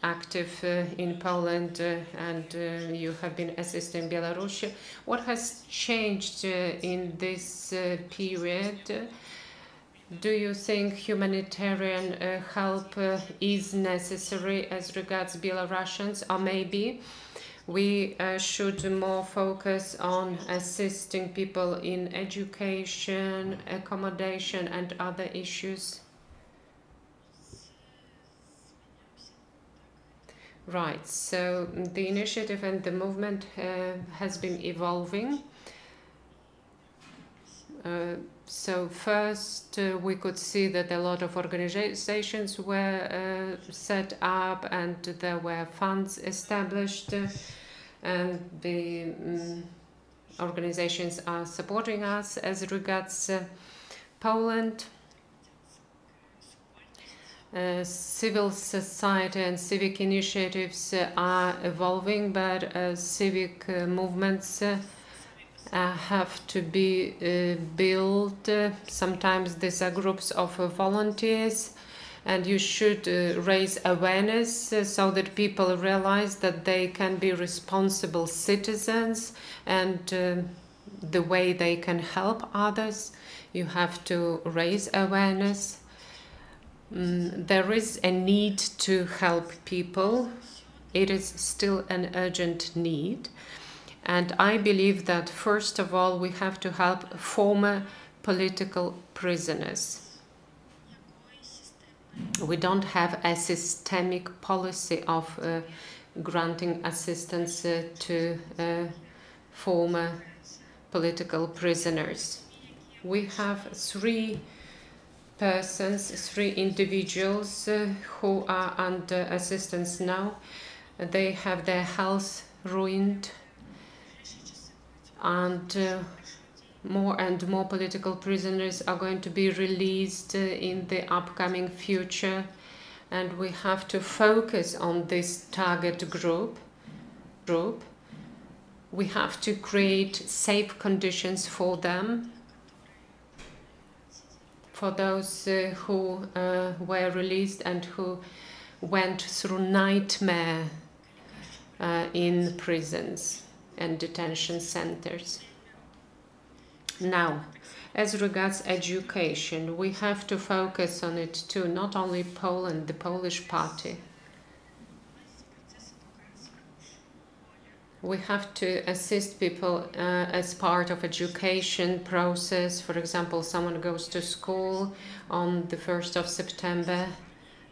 [SPEAKER 1] active in Poland, and you have been assisting Belarus. What has changed in this period? Do you think humanitarian help is necessary as regards Belarusians, or maybe we should more focus on assisting people in education, accommodation, and other issues? Right, so the initiative and the movement has been evolving. So first we could see that a lot of organizations were set up, and there were funds established, and the organizations are supporting us as regards Poland. Civil society and civic initiatives are evolving, but civic movements have to be built. Sometimes these are groups of volunteers, and you should raise awareness so that people realize that they can be responsible citizens, and the way they can help others. You have to raise awareness. There is a need to help people. It is still an urgent need. And I believe that, first of all, we have to help former political prisoners. We don't have a systemic policy of granting assistance to former political prisoners. We have 3 persons, 3 individuals who are under assistance now. They have their health ruined, and more political prisoners are going to be released in the upcoming future, and we have to focus on this target group. We have to create safe conditions for them, for those who were released and who went through nightmare in prisons and detention centers. Now, as regards education, we have to focus on it too, not only Poland, the Polish party. We have to assist people as part of education process. For example, someone goes to school on the 1st of September.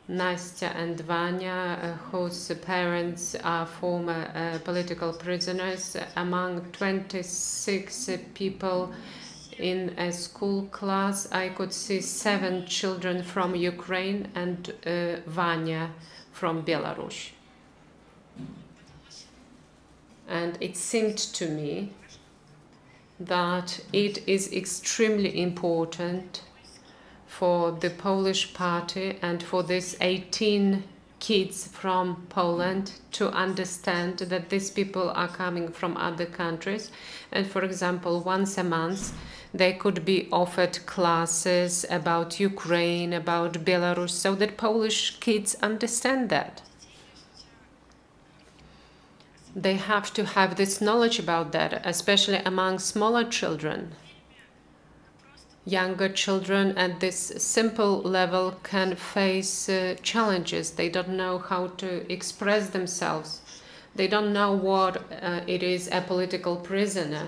[SPEAKER 1] Nastya and Vanya, whose parents are former political prisoners. Among 26 people in a school class, I could see 7 children from Ukraine and Vanya from Belarus. And it seemed to me that it is extremely important for the Polish party and for these 18 kids from Poland to understand that these people are coming from other countries. And for example, once a month, they could be offered classes about Ukraine, about Belarus, so that Polish kids understand that. They have to have this knowledge about that, especially among smaller children. Younger children at this simple level can face challenges. They don't know how to express themselves. They don't know what it is a political prisoner.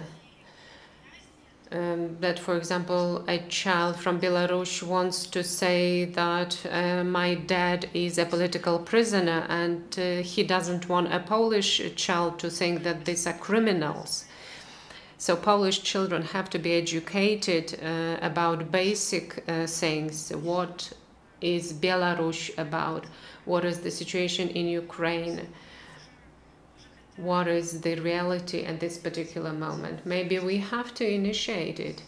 [SPEAKER 1] That, for example, a child from Belarus wants to say that my dad is a political prisoner, and he doesn't want a Polish child to think that these are criminals. So Polish children have to be educated about basic things. What is Belarus about? What is the situation in Ukraine? What is the reality at this particular moment? Maybe we have to initiate it.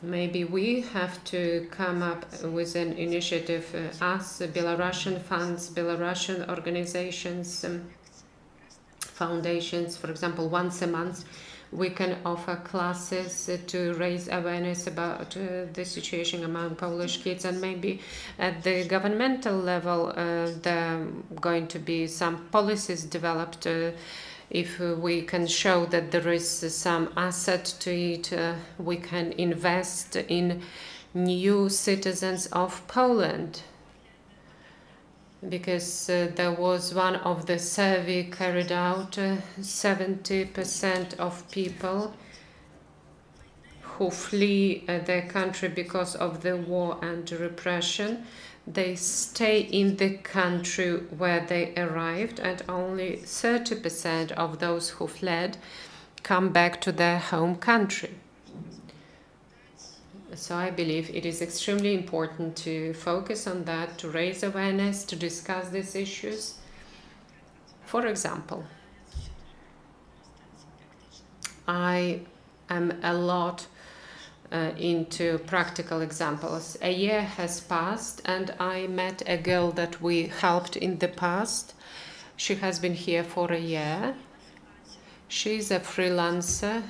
[SPEAKER 1] Maybe we have to come up with an initiative, us, Belarusian funds, Belarusian organizations, foundations, for example, once a month, we can offer classes to raise awareness about the situation among Polish kids, and maybe at the governmental level there are going to be some policies developed. If we can show that there is some asset to it, we can invest in new citizens of Poland. Because there was one of the survey carried out, 70% of people who flee their country because of the war and repression, they stay in the country where they arrived, and only 30% of those who fled come back to their home country. So I believe it is extremely important to focus on that, to raise awareness, to discuss these issues. For example, I am a lot into practical examples. A year has passed and I met a girl that we helped in the past. She has been here for a year. She's a freelancer.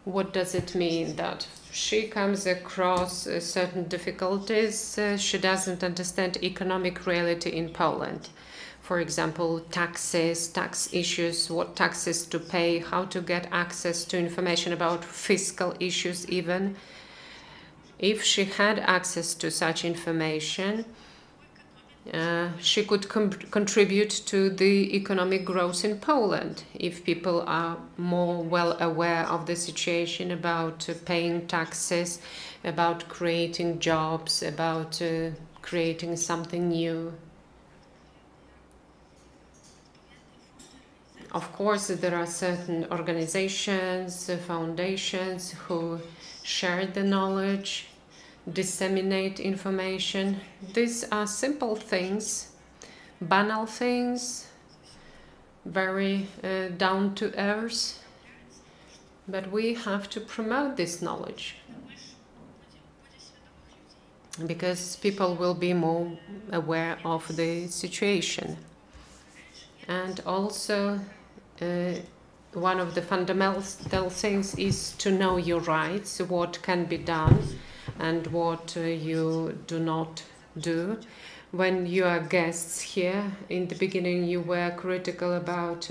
[SPEAKER 1] What does it mean? That she comes across certain difficulties. She doesn't understand economic reality in Poland. For example, taxes, tax issues, what taxes to pay, how to get access to information about fiscal issues even. If she had access to such information, she could contribute to the economic growth in Poland. If people are more well aware of the situation about paying taxes, about creating jobs, about creating something new. Of course, there are certain organizations, foundations who share the knowledge, disseminate information. These are simple things, banal things, very down to earth, but we have to promote this knowledge because people will be more aware of the situation. And also one of the fundamental things is to know your rights, what can be done and what you do not do. When you are guests here, in the beginning you were critical about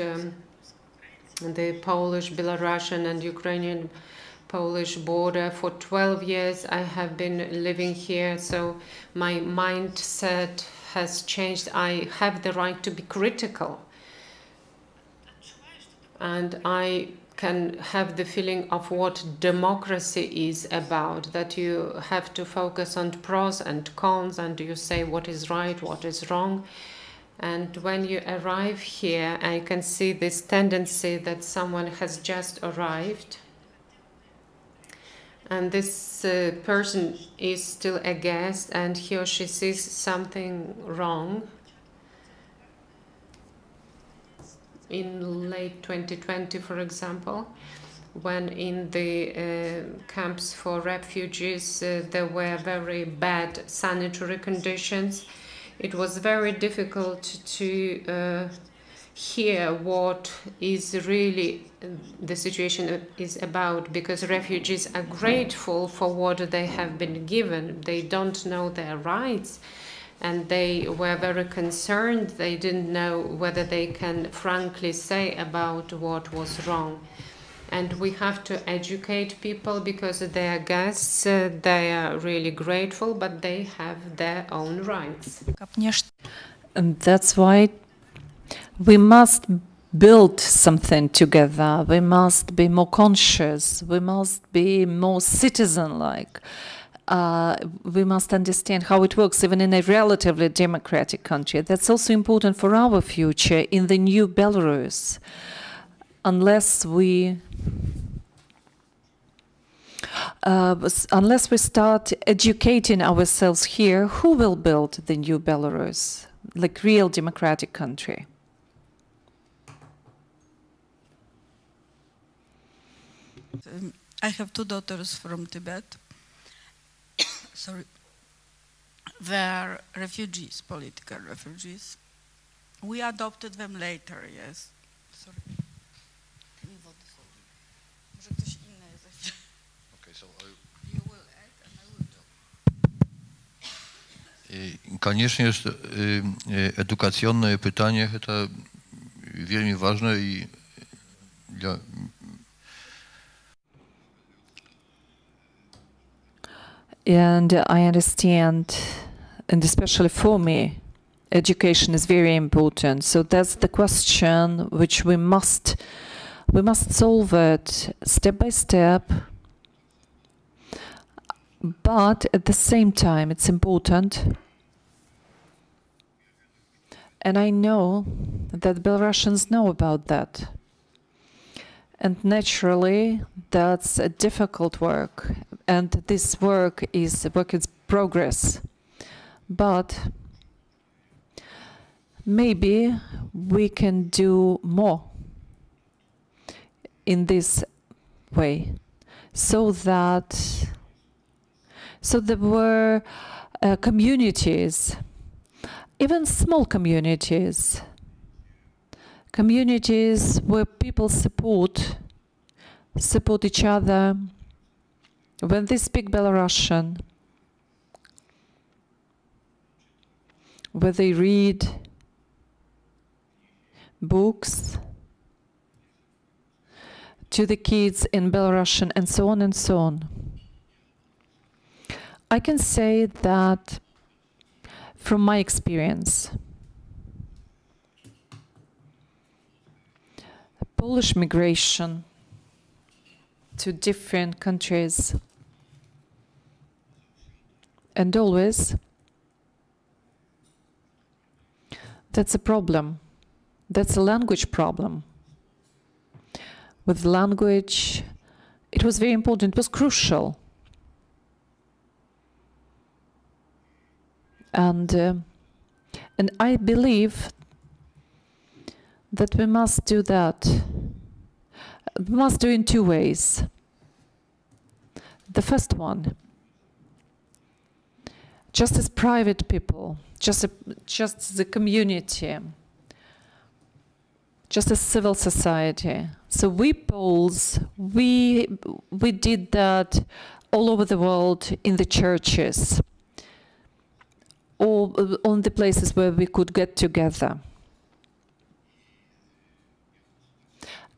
[SPEAKER 1] the Polish, Belarusian and Ukrainian Polish border. For 12 years I have been living here, so my mindset has changed. I have the right to be critical. And I can have the feeling of what democracy is about, that you have to focus on pros and cons and you say what is right, what is wrong. And when you arrive here, I can see this tendency that someone has just arrived and this person is still a guest and he or she sees something wrong. in late 2020, for example, when in the camps for refugees there were very bad sanitary conditions. It was very difficult to hear what is really the situation is about, because refugees are grateful for what they have been given. They don't know their rights, and they were very concerned. They didn't know whether they can frankly say about what was wrong. And we have to educate people, because they are guests, they are really grateful, but they have their own rights.
[SPEAKER 2] And that's why we must build something together. We must be more conscious. We must be more citizen-like. We must understand how it works even in a relatively democratic country. That's also important for our future in the new Belarus. Unless we start educating ourselves here, who will build the new Belarus, like real democratic country?
[SPEAKER 5] I have two daughters from Tibet. Sorry. They're refugees, political refugees. We adopted them later, yes. Sorry.
[SPEAKER 3] Конечно, edukacyjne pytanie to bardzo ważne i dla
[SPEAKER 2] And I understand, and especially for me, education is very important. So that's the question which we must solve it step by step. But at the same time, it's important. And I know that Belarusians know about that. And naturally, that's a difficult work. And this work is a work in progress. But maybe we can do more in this way, so that there were communities, even small communities where people support each other. When they speak Belarusian, where they read books to the kids in Belarusian, and so on and so on. I can say that from my experience, Polish migration to different countries, and always that's a problem. That's a language problem. With language, it was very important, it was crucial. And I believe that we must do that. We must do it in two ways. The first one, just as private people, just as a community, just as civil society. So we Poles, we did that all over the world in the churches, or on the places where we could get together.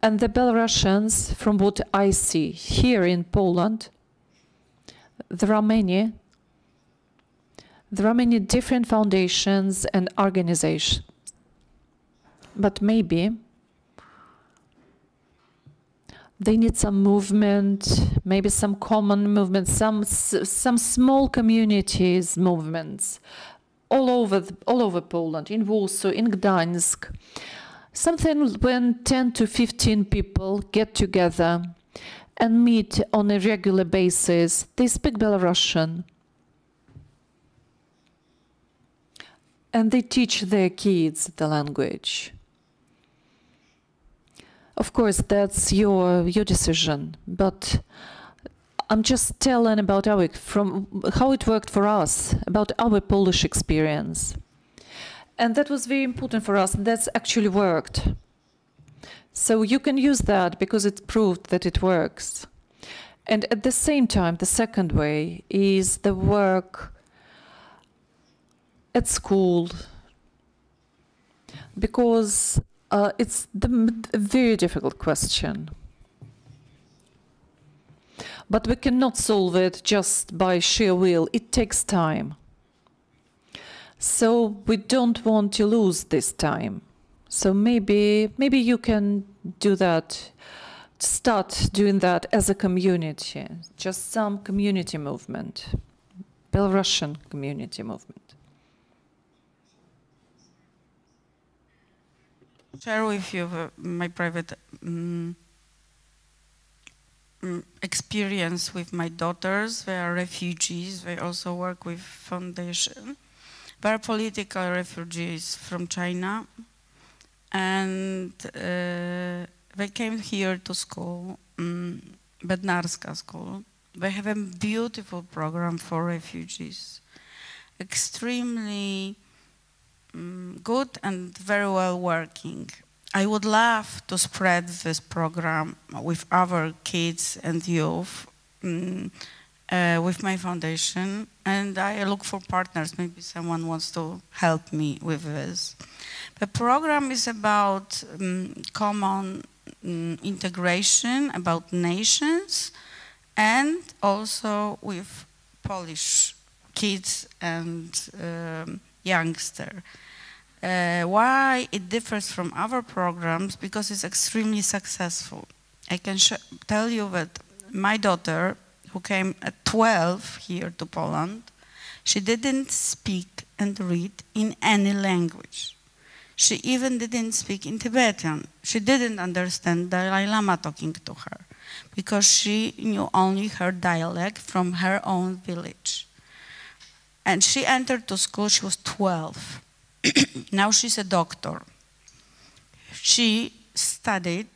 [SPEAKER 2] And the Belarusians, from what I see here in Poland, there are many different foundations and organizations. But maybe they need some movement, maybe some common movement, some small communities movements all over Poland, in Warsaw, in Gdańsk. Something when 10 to 15 people get together and meet on a regular basis. They speak Belarusian. And they teach their kids the language. Of course, that's your decision, but I'm just telling about from how it worked for us, about our Polish experience. And that was very important for us, and that's actually worked. So you can use that because it's proved that it works. And at the same time, the second way is the work at school, because it's a very difficult question. But we cannot solve it just by sheer will. It takes time. So we don't want to lose this time. So maybe you can do that, start doing that as a community, just some community movement, Belarusian community movement.
[SPEAKER 5] Share with you my private experience with my daughters. They are refugees. They also work with foundation. They are political refugees from China, and they came here to school, Bednarska school. They have a beautiful program for refugees, extremely good and very well working. I would love to spread this program with other kids and youth with my foundation, and I look for partners. Maybe someone wants to help me with this. The program is about common integration, about nations, and also with Polish kids and youngsters. Why it differs from other programs? Because it's extremely successful. I can tell you that my daughter, who came at 12 here to Poland, she didn't speak and read in any language. She even didn't speak in Tibetan. She didn't understand Dalai Lama talking to her because she knew only her dialect from her own village. And she entered to school, she was 12. Now she's a doctor. She studied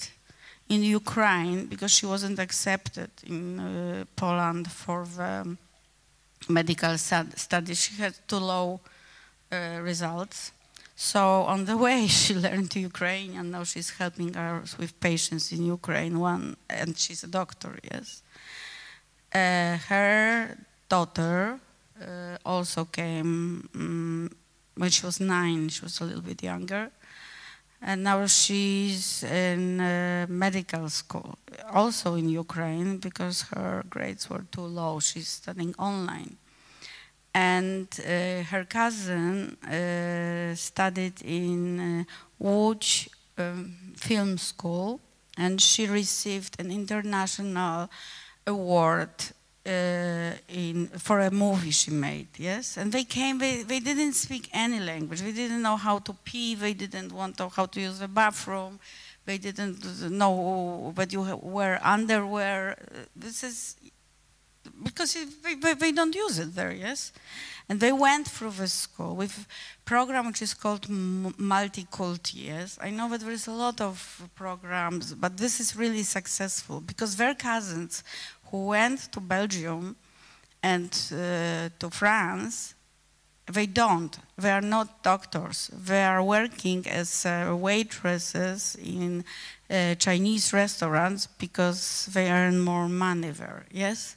[SPEAKER 5] in Ukraine because she wasn't accepted in Poland for the medical studies. She had too low results. So on the way she learned Ukrainian. Now she's helping us with patients in Ukraine, and she's a doctor, yes. Her daughter also came when she was 9, she was a little bit younger. And now she's in medical school, also in Ukraine, because her grades were too low. She's studying online. And her cousin studied in Łódź Film School, and she received an international award for a movie she made, yes? And they came, they didn't speak any language. They didn't know how to pee. They didn't want to how to use the bathroom. They didn't know that you wear underwear. This is because they don't use it there, yes? And they went through this school with a program which is called Multiculti, yes? I know that there is a lot of programs, but this is really successful because their cousins who went to Belgium and to France, they are not doctors. They are working as waitresses in Chinese restaurants because they earn more money there, yes?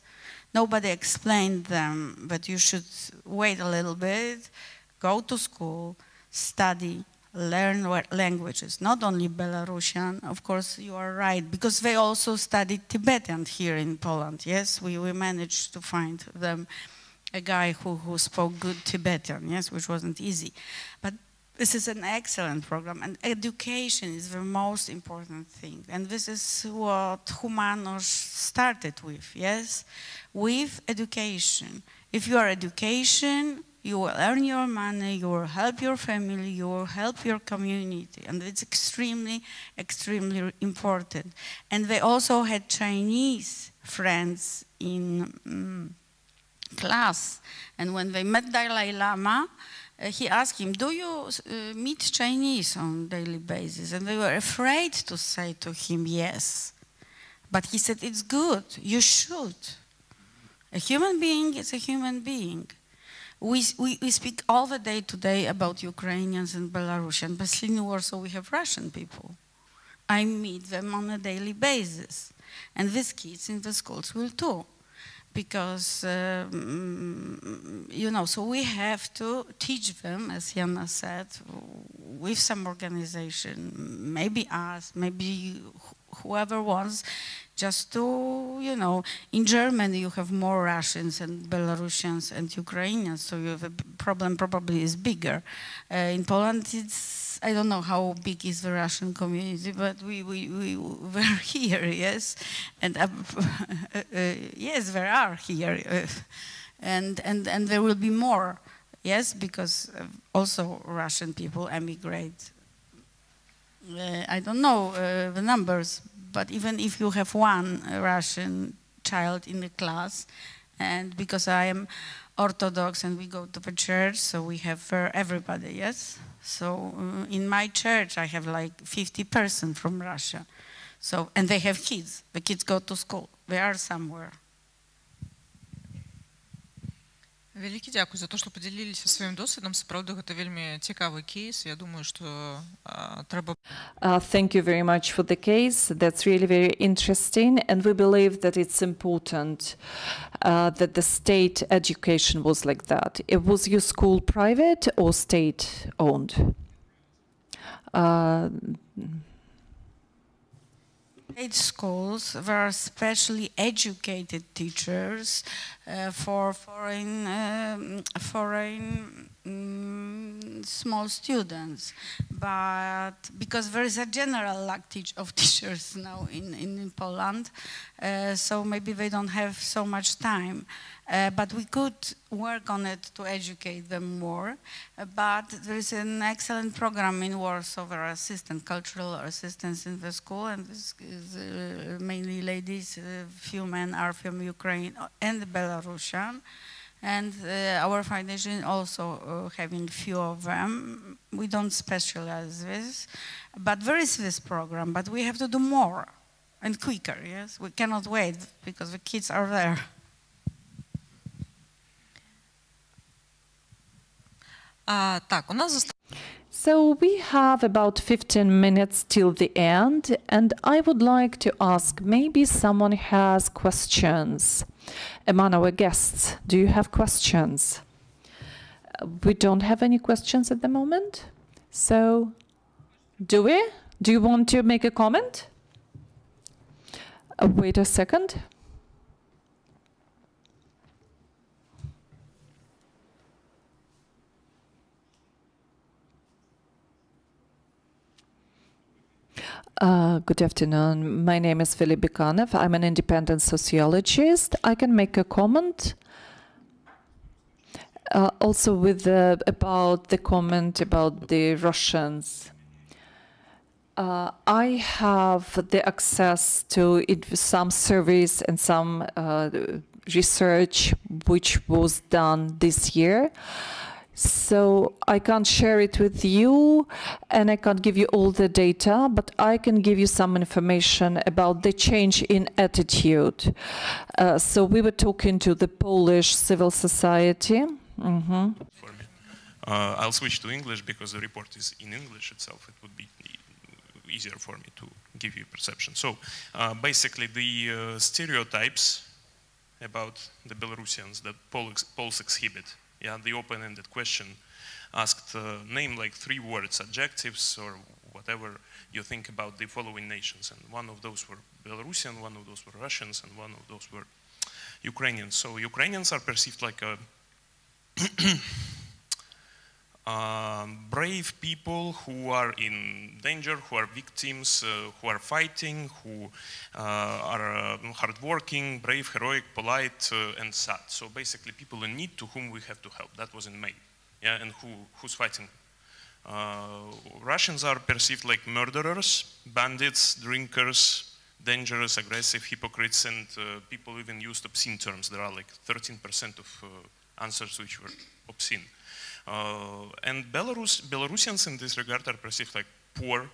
[SPEAKER 5] Nobody explained them that you should wait a little bit, go to school, study, learn languages, not only Belarusian. Of course, you are right, because they also studied Tibetan here in Poland, yes? We managed to find them a guy who spoke good Tibetan, yes, which wasn't easy. But this is an excellent program, and education is the most important thing. And this is what HUMANOSH started with, yes? With education. If you are education, you will earn your money, you will help your family, you will help your community. And it's extremely, extremely important. And they also had Chinese friends in class. And when they met Dalai Lama, he asked him, do you meet Chinese on a daily basis? And they were afraid to say to him yes. But he said, it's good, you should. A human being is a human being. We speak all the day today about Ukrainians and Belarusian, but in Warsaw we have Russian people. I meet them on a daily basis. And these kids in the schools will too. Because, you know, so we have to teach them, as Jana said, with some organization, maybe us, maybe whoever wants, just to, you know, in Germany you have more Russians and Belarusians and Ukrainians, so you have a problem probably is bigger. In Poland it's, I don't know how big is the Russian community, but we were here, yes, and yes, there are here, and there will be more, yes, because also Russian people emigrate. I don't know the numbers, but even if you have one Russian child in the class, and because I am Orthodox and we go to the church, so we have for everybody, yes? So in my church I have like 50% from Russia. So, and they have kids. The kids go to school. They are somewhere.
[SPEAKER 4] Великі дякую за те, що поділилися своїм досвідом. Справді, це вельми цікавий кейс. Я думаю, що треба...
[SPEAKER 2] Thank you very much for the case. That's really very interesting. And we believe that it's important that the state education was like that. Was your school private or state-owned?
[SPEAKER 5] State schools, there are specially educated teachers for foreign small students, but because there is a general lack of teachers now in Poland, so maybe they don't have so much time. But we could work on it to educate them more. But there is an excellent program in Warsaw. There are cultural assistants in the school, and this is mainly ladies. Few men are from Ukraine and Belarusian. And our foundation also having few of them. We don't specialize this, but there is this program. But we have to do more and quicker. Yes, we cannot wait because the kids are there.
[SPEAKER 4] Так, у нас
[SPEAKER 2] So we have about 15 minutes till the end, and I would like to ask, maybe someone has questions among our guests. Do you have questions? We don't have any questions at the moment. So, do we? Do you want to make a comment? Wait a second. Good afternoon. My name is Filipe Bekanev. I'm an independent sociologist. I can make a comment. Also with about the comment about the Russians. I have the access to some surveys and some research which was done this year. So I can't share it with you, and I can't give you all the data, but I can give you some information about the change in attitude. So we were talking to the Polish civil society. Mm-hmm.
[SPEAKER 6] For me. I'll switch to English because the report is in English itself. It would be easier for me to give you perception. So basically the stereotypes about the Belarusians that Poles exhibit. Yeah, the open-ended question asked, name like 3 words, adjectives or whatever you think about the following nations. And one of those were Belarusian, one of those were Russians, and one of those were Ukrainians. So Ukrainians are perceived like a brave people who are in danger, who are victims, who are fighting, who are hardworking, brave, heroic, polite, and sad. So basically people in need to whom we have to help. That was in May. Yeah, and who's fighting? Russians are perceived like murderers, bandits, drinkers, dangerous, aggressive, hypocrites, and people even used obscene terms. There are like 13% of answers which were obscene. And Belarusians in this regard are perceived like poor,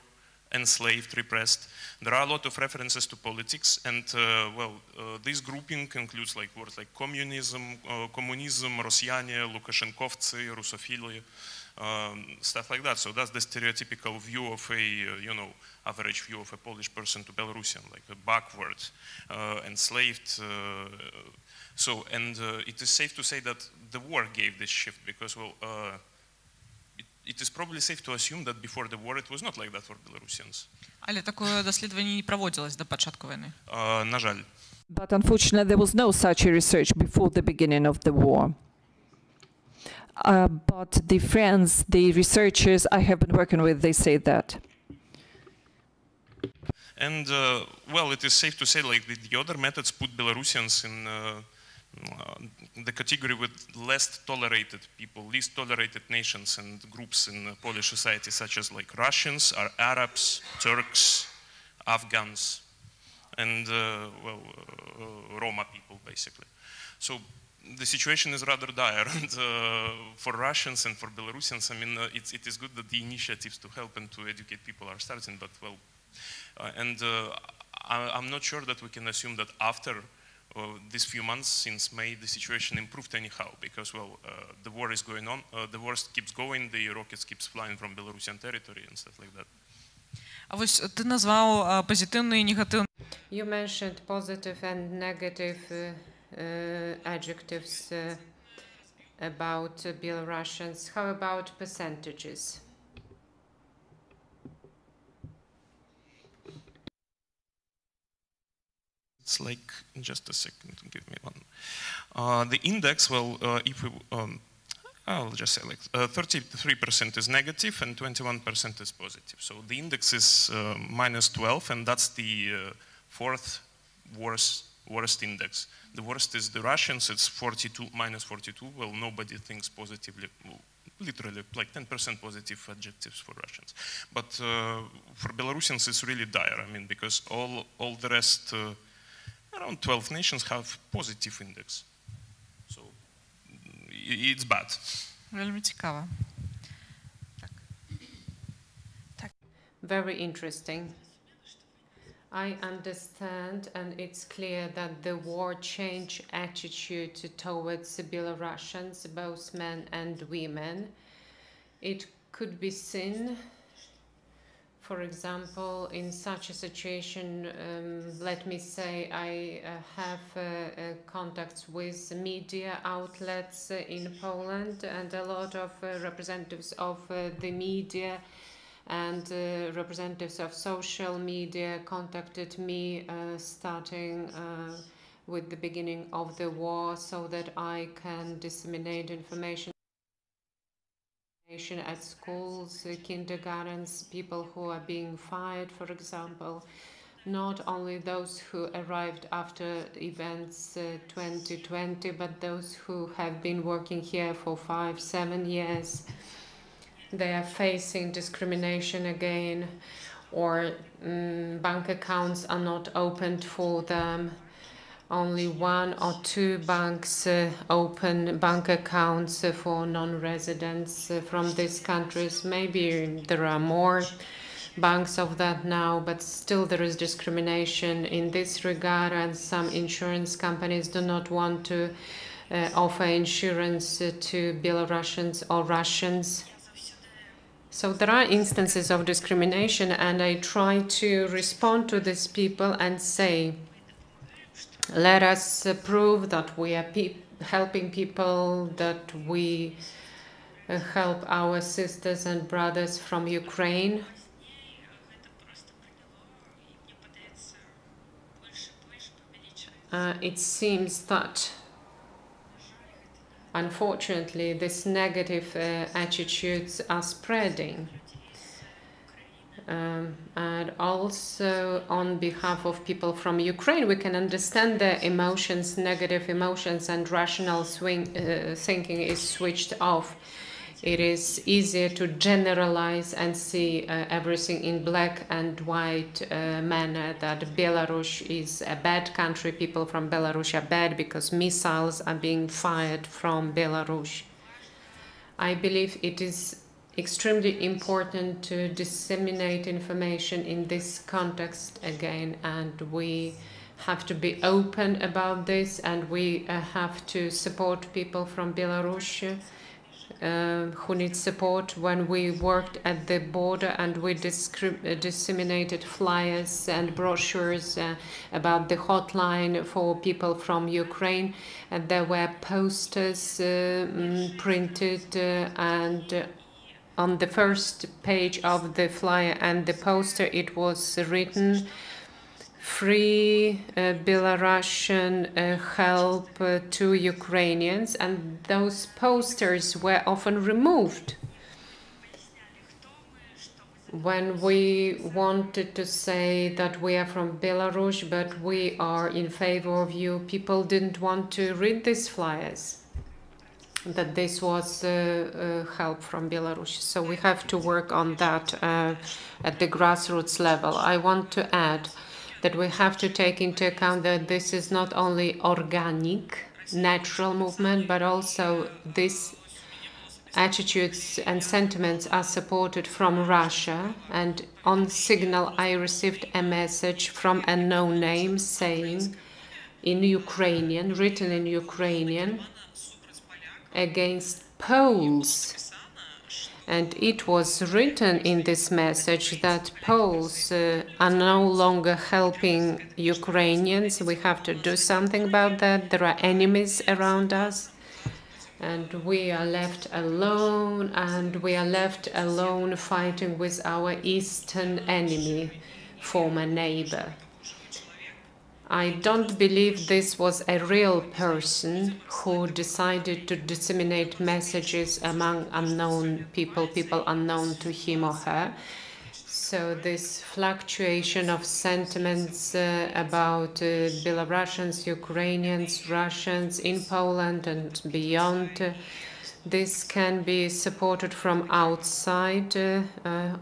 [SPEAKER 6] enslaved, repressed. There are a lot of references to politics, and this grouping includes like words like communism, Rosyanie, Lukashenkovцы, Russophily, stuff like that. So that's the stereotypical view of a, average view of a Polish person to Belarusian, like a backward, enslaved. It is safe to say that the war gave this shift because, it is probably safe to assume that before the war it was not like that for Belarusians.
[SPEAKER 4] Але такое дослідження не проводилось до початку війни.
[SPEAKER 6] На жаль.
[SPEAKER 2] But unfortunately, there was no such a research before the beginning of the war. But the friends, the researchers I have been working with, they say that.
[SPEAKER 6] And it is safe to say like the other methods put Belarusians in the category with least tolerated people, least tolerated nations and groups in Polish society, such as like Russians, Arabs, Turks, Afghans, and Roma people, basically. So the situation is rather dire, and for Russians and for Belarusians, I mean, it is good that the initiatives to help and to educate people are starting, but I'm not sure that we can assume that after these few months since May, the situation improved anyhow, because the war is going on, the war keeps going, the rockets keeps flying from Belarusian territory and stuff like that.
[SPEAKER 4] А ось ти назвав позитивний і негативний.
[SPEAKER 1] You mentioned positive and negative adjectives about Belarusians. How about percentages?
[SPEAKER 6] It's like, just a second, give me one. The index, if we, I'll just say like 33% is negative and 21% is positive. So the index is -12, and that's the fourth worst index. The worst is the Russians, it's 42, -42. Well, nobody thinks positively, literally like 10% positive adjectives for Russians. But for Belarusians, it's really dire. I mean, because all the rest, around 12 nations have positive index. So it's bad.
[SPEAKER 4] Вельми цікаво.
[SPEAKER 1] Very interesting. I understand, and it's clear that the war changed attitude towards Belarusians, both men and women. It could be seen, for example, in such a situation, let me say I have contacts with media outlets in Poland, and a lot of representatives of the media and representatives of social media contacted me starting with the beginning of the war, so that I can disseminate information at schools, kindergartens, people who are being fired, for example, not only those who arrived after events 2020, but those who have been working here for 5-7 years. They are facing discrimination again, or bank accounts are not opened for them. Only 1 or 2 banks open bank accounts for non-residents from these countries. Maybe there are more banks of that now, but still there is discrimination in this regard, and some insurance companies do not want to offer insurance to Belarusians or Russians. So there are instances of discrimination, and I try to respond to these people and say, let us prove that we are helping people, that we help our sisters and brothers from Ukraine. It seems that, unfortunately, these negative attitudes are spreading. And also on behalf of people from Ukraine, we can understand their emotions, negative emotions, and rational thinking is switched off. It is easier to generalize and see everything in black and white manner, that Belarus is a bad country, people from Belarus are bad because missiles are being fired from Belarus. I believe it is extremely important to disseminate information in this context again, and we have to be open about this, and we have to support people from Belarus who need support. When we worked at the border and we disseminated flyers and brochures about the hotline for people from Ukraine, and there were posters printed and on the first page of the flyer and the poster it was written free Belarusian help to Ukrainians, and those posters were often removed. When we wanted to say that we are from Belarus, but we are in favor of you, people didn't want to read these flyers, that this was help from Belarus. So we have to work on that at the grassroots level. I want to add that we have to take into account that this is not only organic, natural movement, but also these attitudes and sentiments are supported from Russia. And on Signal, I received a message from a no-name saying in Ukrainian, written in Ukrainian, against Poles. And it was written in this message that Poles are no longer helping Ukrainians. We have to do something about that. There are enemies around us. And we are left alone, and we are left alone fighting with our eastern enemy, former neighbor. I don't believe this was a real person who decided to disseminate messages among unknown people, people unknown to him or her. So this fluctuation of sentiments about Belarusians, Ukrainians, Russians in Poland and beyond, this can be supported from outside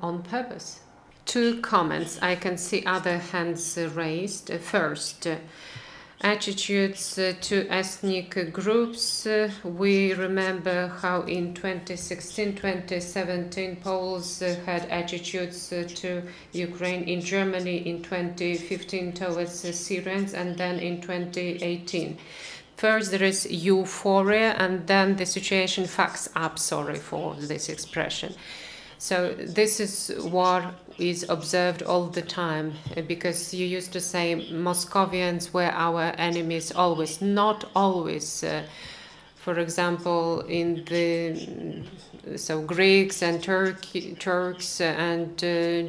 [SPEAKER 1] on purpose. Two comments. I can see other hands raised. First, attitudes to ethnic groups. We remember how in 2016, 2017, Poles had attitudes to Ukraine, in Germany in 2015 towards Syrians, and then in 2018. First, there is euphoria, and then the situation fucks up, sorry for this expression. So this is what is observed all the time, because you used to say Moscovians were our enemies always. Not always. For example, in the Greeks and Turks and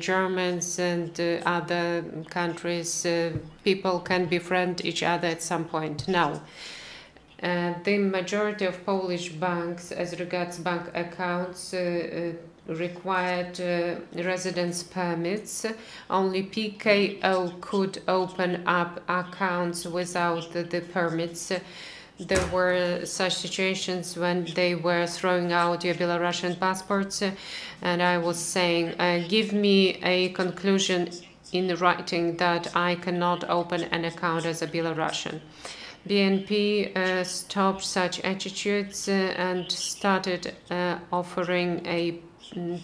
[SPEAKER 1] Germans and other countries, people can befriend each other at some point. Now, the majority of Polish banks, as regards bank accounts, required residence permits. Only PKO could open up accounts without the permits. There were such situations when they were throwing out your Belarusian passports, and I was saying, give me a conclusion in writing that I cannot open an account as a Belarusian. BNP stopped such attitudes and started offering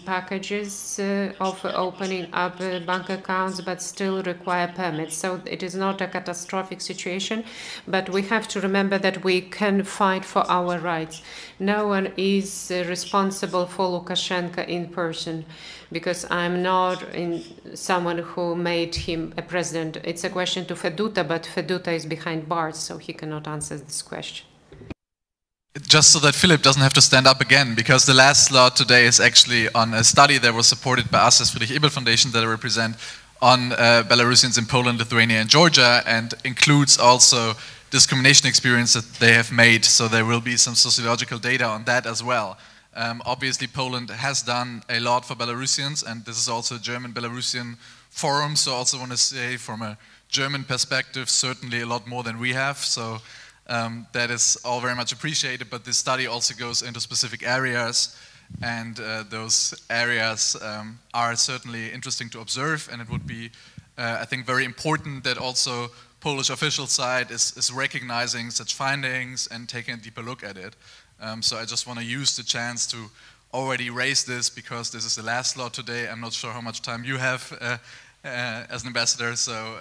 [SPEAKER 1] packages of opening up bank accounts, but still require permits. So it is not a catastrophic situation, but we have to remember that we can fight for our rights. No one is responsible for Lukashenko in person, because I'm not someone who made him a president. It's a question to Feduta, but Feduta is behind bars, so he cannot answer this question.
[SPEAKER 7] Just so that Philip doesn't have to stand up again, because the last slot today is actually on a study that was supported by us as Friedrich Ebel Foundation that I represent on Belarusians in Poland, Lithuania and Georgia, and includes also discrimination experience that they have made. So there will be some sociological data on that as well. Obviously Poland has done a lot for Belarusians, and this is also a German-Belarusian forum, so I also want to say from a German perspective, certainly a lot more than we have. So that is all very much appreciated, but this study also goes into specific areas, and those areas are certainly interesting to observe, and it would be, I think, very important that also Polish official side is recognizing such findings and taking a deeper look at it. So I just want to use the chance to already raise this because this is the last slot today. I'm not sure how much time you have as an ambassador, so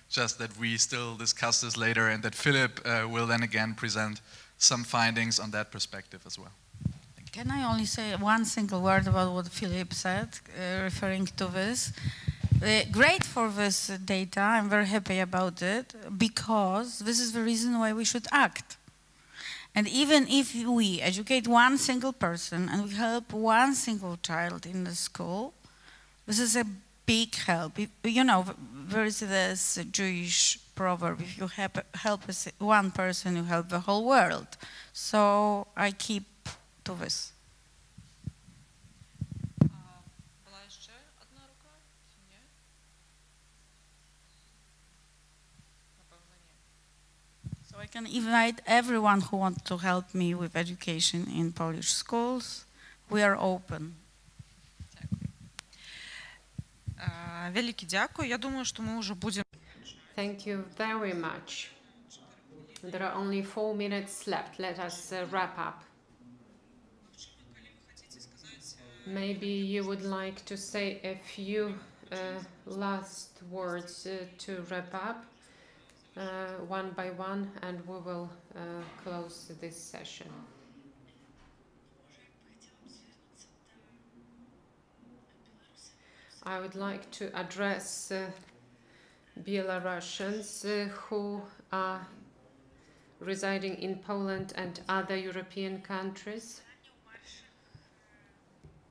[SPEAKER 7] just that we still discuss this later and that Philip will then again present some findings on that perspective as well.
[SPEAKER 5] Can I only say one single word about what Philip said, referring to this? Great for this data, I'm very happy about it, because this is the reason why we should act. And even if we educate one single person and we help one single child in the school, this is a big help. You know, there is this Jewish proverb, if you help one person, you help the whole world. So I keep to this. So I can invite everyone who wants to help me with education in Polish schools. We are open.
[SPEAKER 4] Велике дякую. Я думаю, что мы уже будем.
[SPEAKER 1] Thank you very much. There are only 4 minutes left. Let us wrap up. Maybe you would like to say a few last words to wrap up one by one, and we will close this session. I would like to address Belarusians who are residing in Poland and other European countries.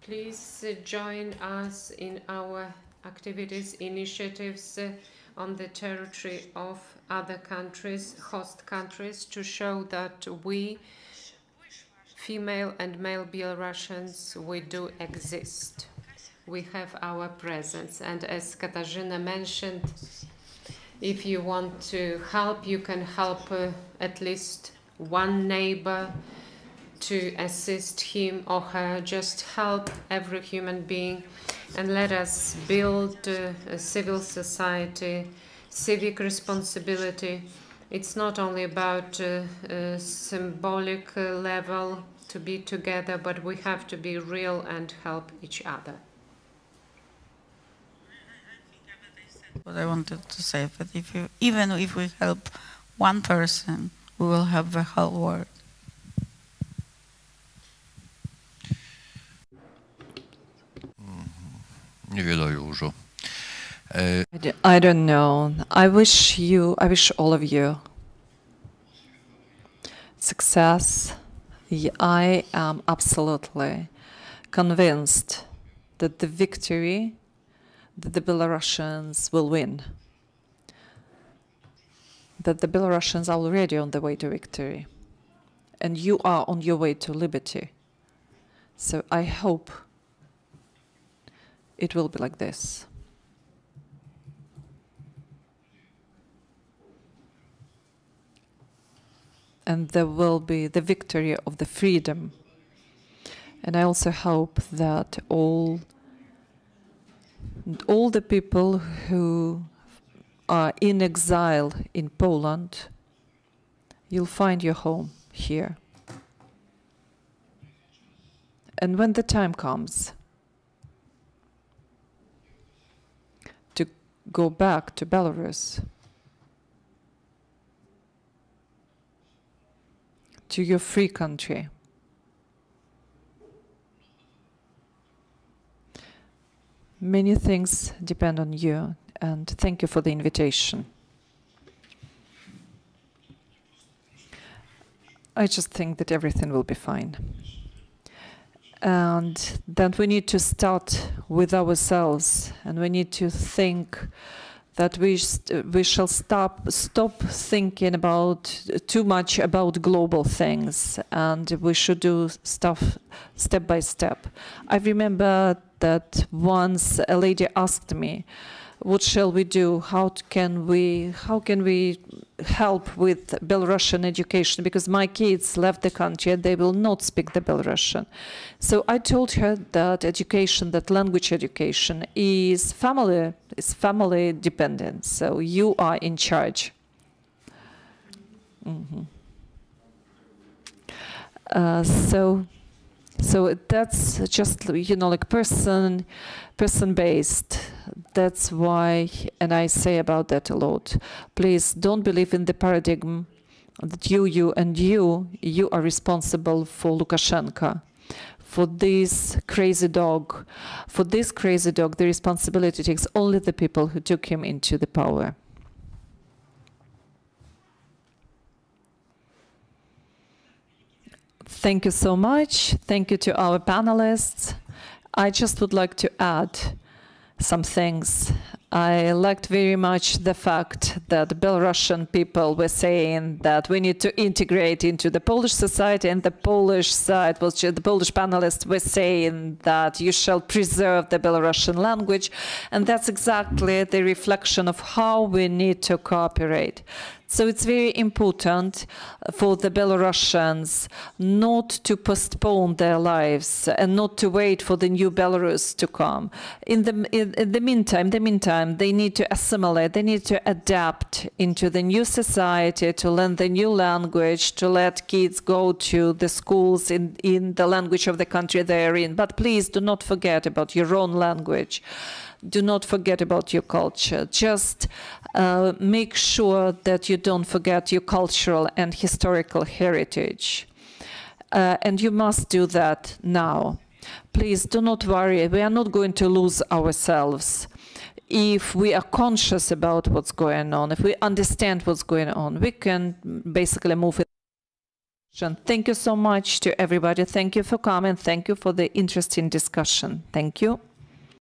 [SPEAKER 1] Please join us in our activities, initiatives on the territory of other countries, host countries, to show that we, female and male Belarusians, we do exist. We have our presence. And as Katarzyna mentioned, if you want to help, you can help at least one neighbor to assist him or her. Just help every human being, and let us build a civil society, civic responsibility. It's not only about a symbolic level to be together, but we have to be real and help each other.
[SPEAKER 5] What I wanted to say, but even if we help one person, we will help the whole world.
[SPEAKER 3] Niewiele dużo.
[SPEAKER 2] I don't know. I wish all of you success. I am absolutely convinced that the Belarusians will win. That the Belarusians are already on the way to victory. And you are on your way to liberty. So I hope it will be like this. And there will be the victory of the freedom. And I also hope that all the people who are in exile in Poland, you'll find your home here. And when the time comes to go back to Belarus, to your free country, many things depend on you, and thank you for the invitation. I just think that everything will be fine. And that we need to start with ourselves, and we need to think that we shall stop thinking about too much about global things, and we should do stuff step by step. I remember that once a lady asked me, what shall we do? How can we help with Belarusian education? Because my kids left the country and they will not speak the Belarusian. So I told her that education, that language education is family dependent. So you are in charge. So that's just, you know, like person-based. That's why, and I say about that a lot. Please don't believe in the paradigm that you are responsible for Lukashenko. For this crazy dog, the responsibility takes only the people who took him into the power. Thank you so much. Thank you to our panelists. I just would like to add some things. I liked very much the fact that Belarusian people were saying that we need to integrate into the Polish society, and the Polish side was the Polish panelists were saying that you shall preserve the Belarusian language, and that's exactly the reflection of how we need to cooperate. So it's very important for the Belarusians not to postpone their lives and not to wait for the new Belarus to come. In the meantime, they need to assimilate, they need to adapt into the new society, to learn the new language, to let kids go to the schools in the language of the country they're in. But please do not forget about your own language. Do not forget about your culture. Just make sure that you don't forget your cultural and historical heritage. And you must do that now. Please do not worry. We are not going to lose ourselves. If we are conscious about what's going on, if we understand what's going on, we can basically move it. Thank you so much to everybody. Thank you for coming. Thank you for the interesting discussion. Thank you.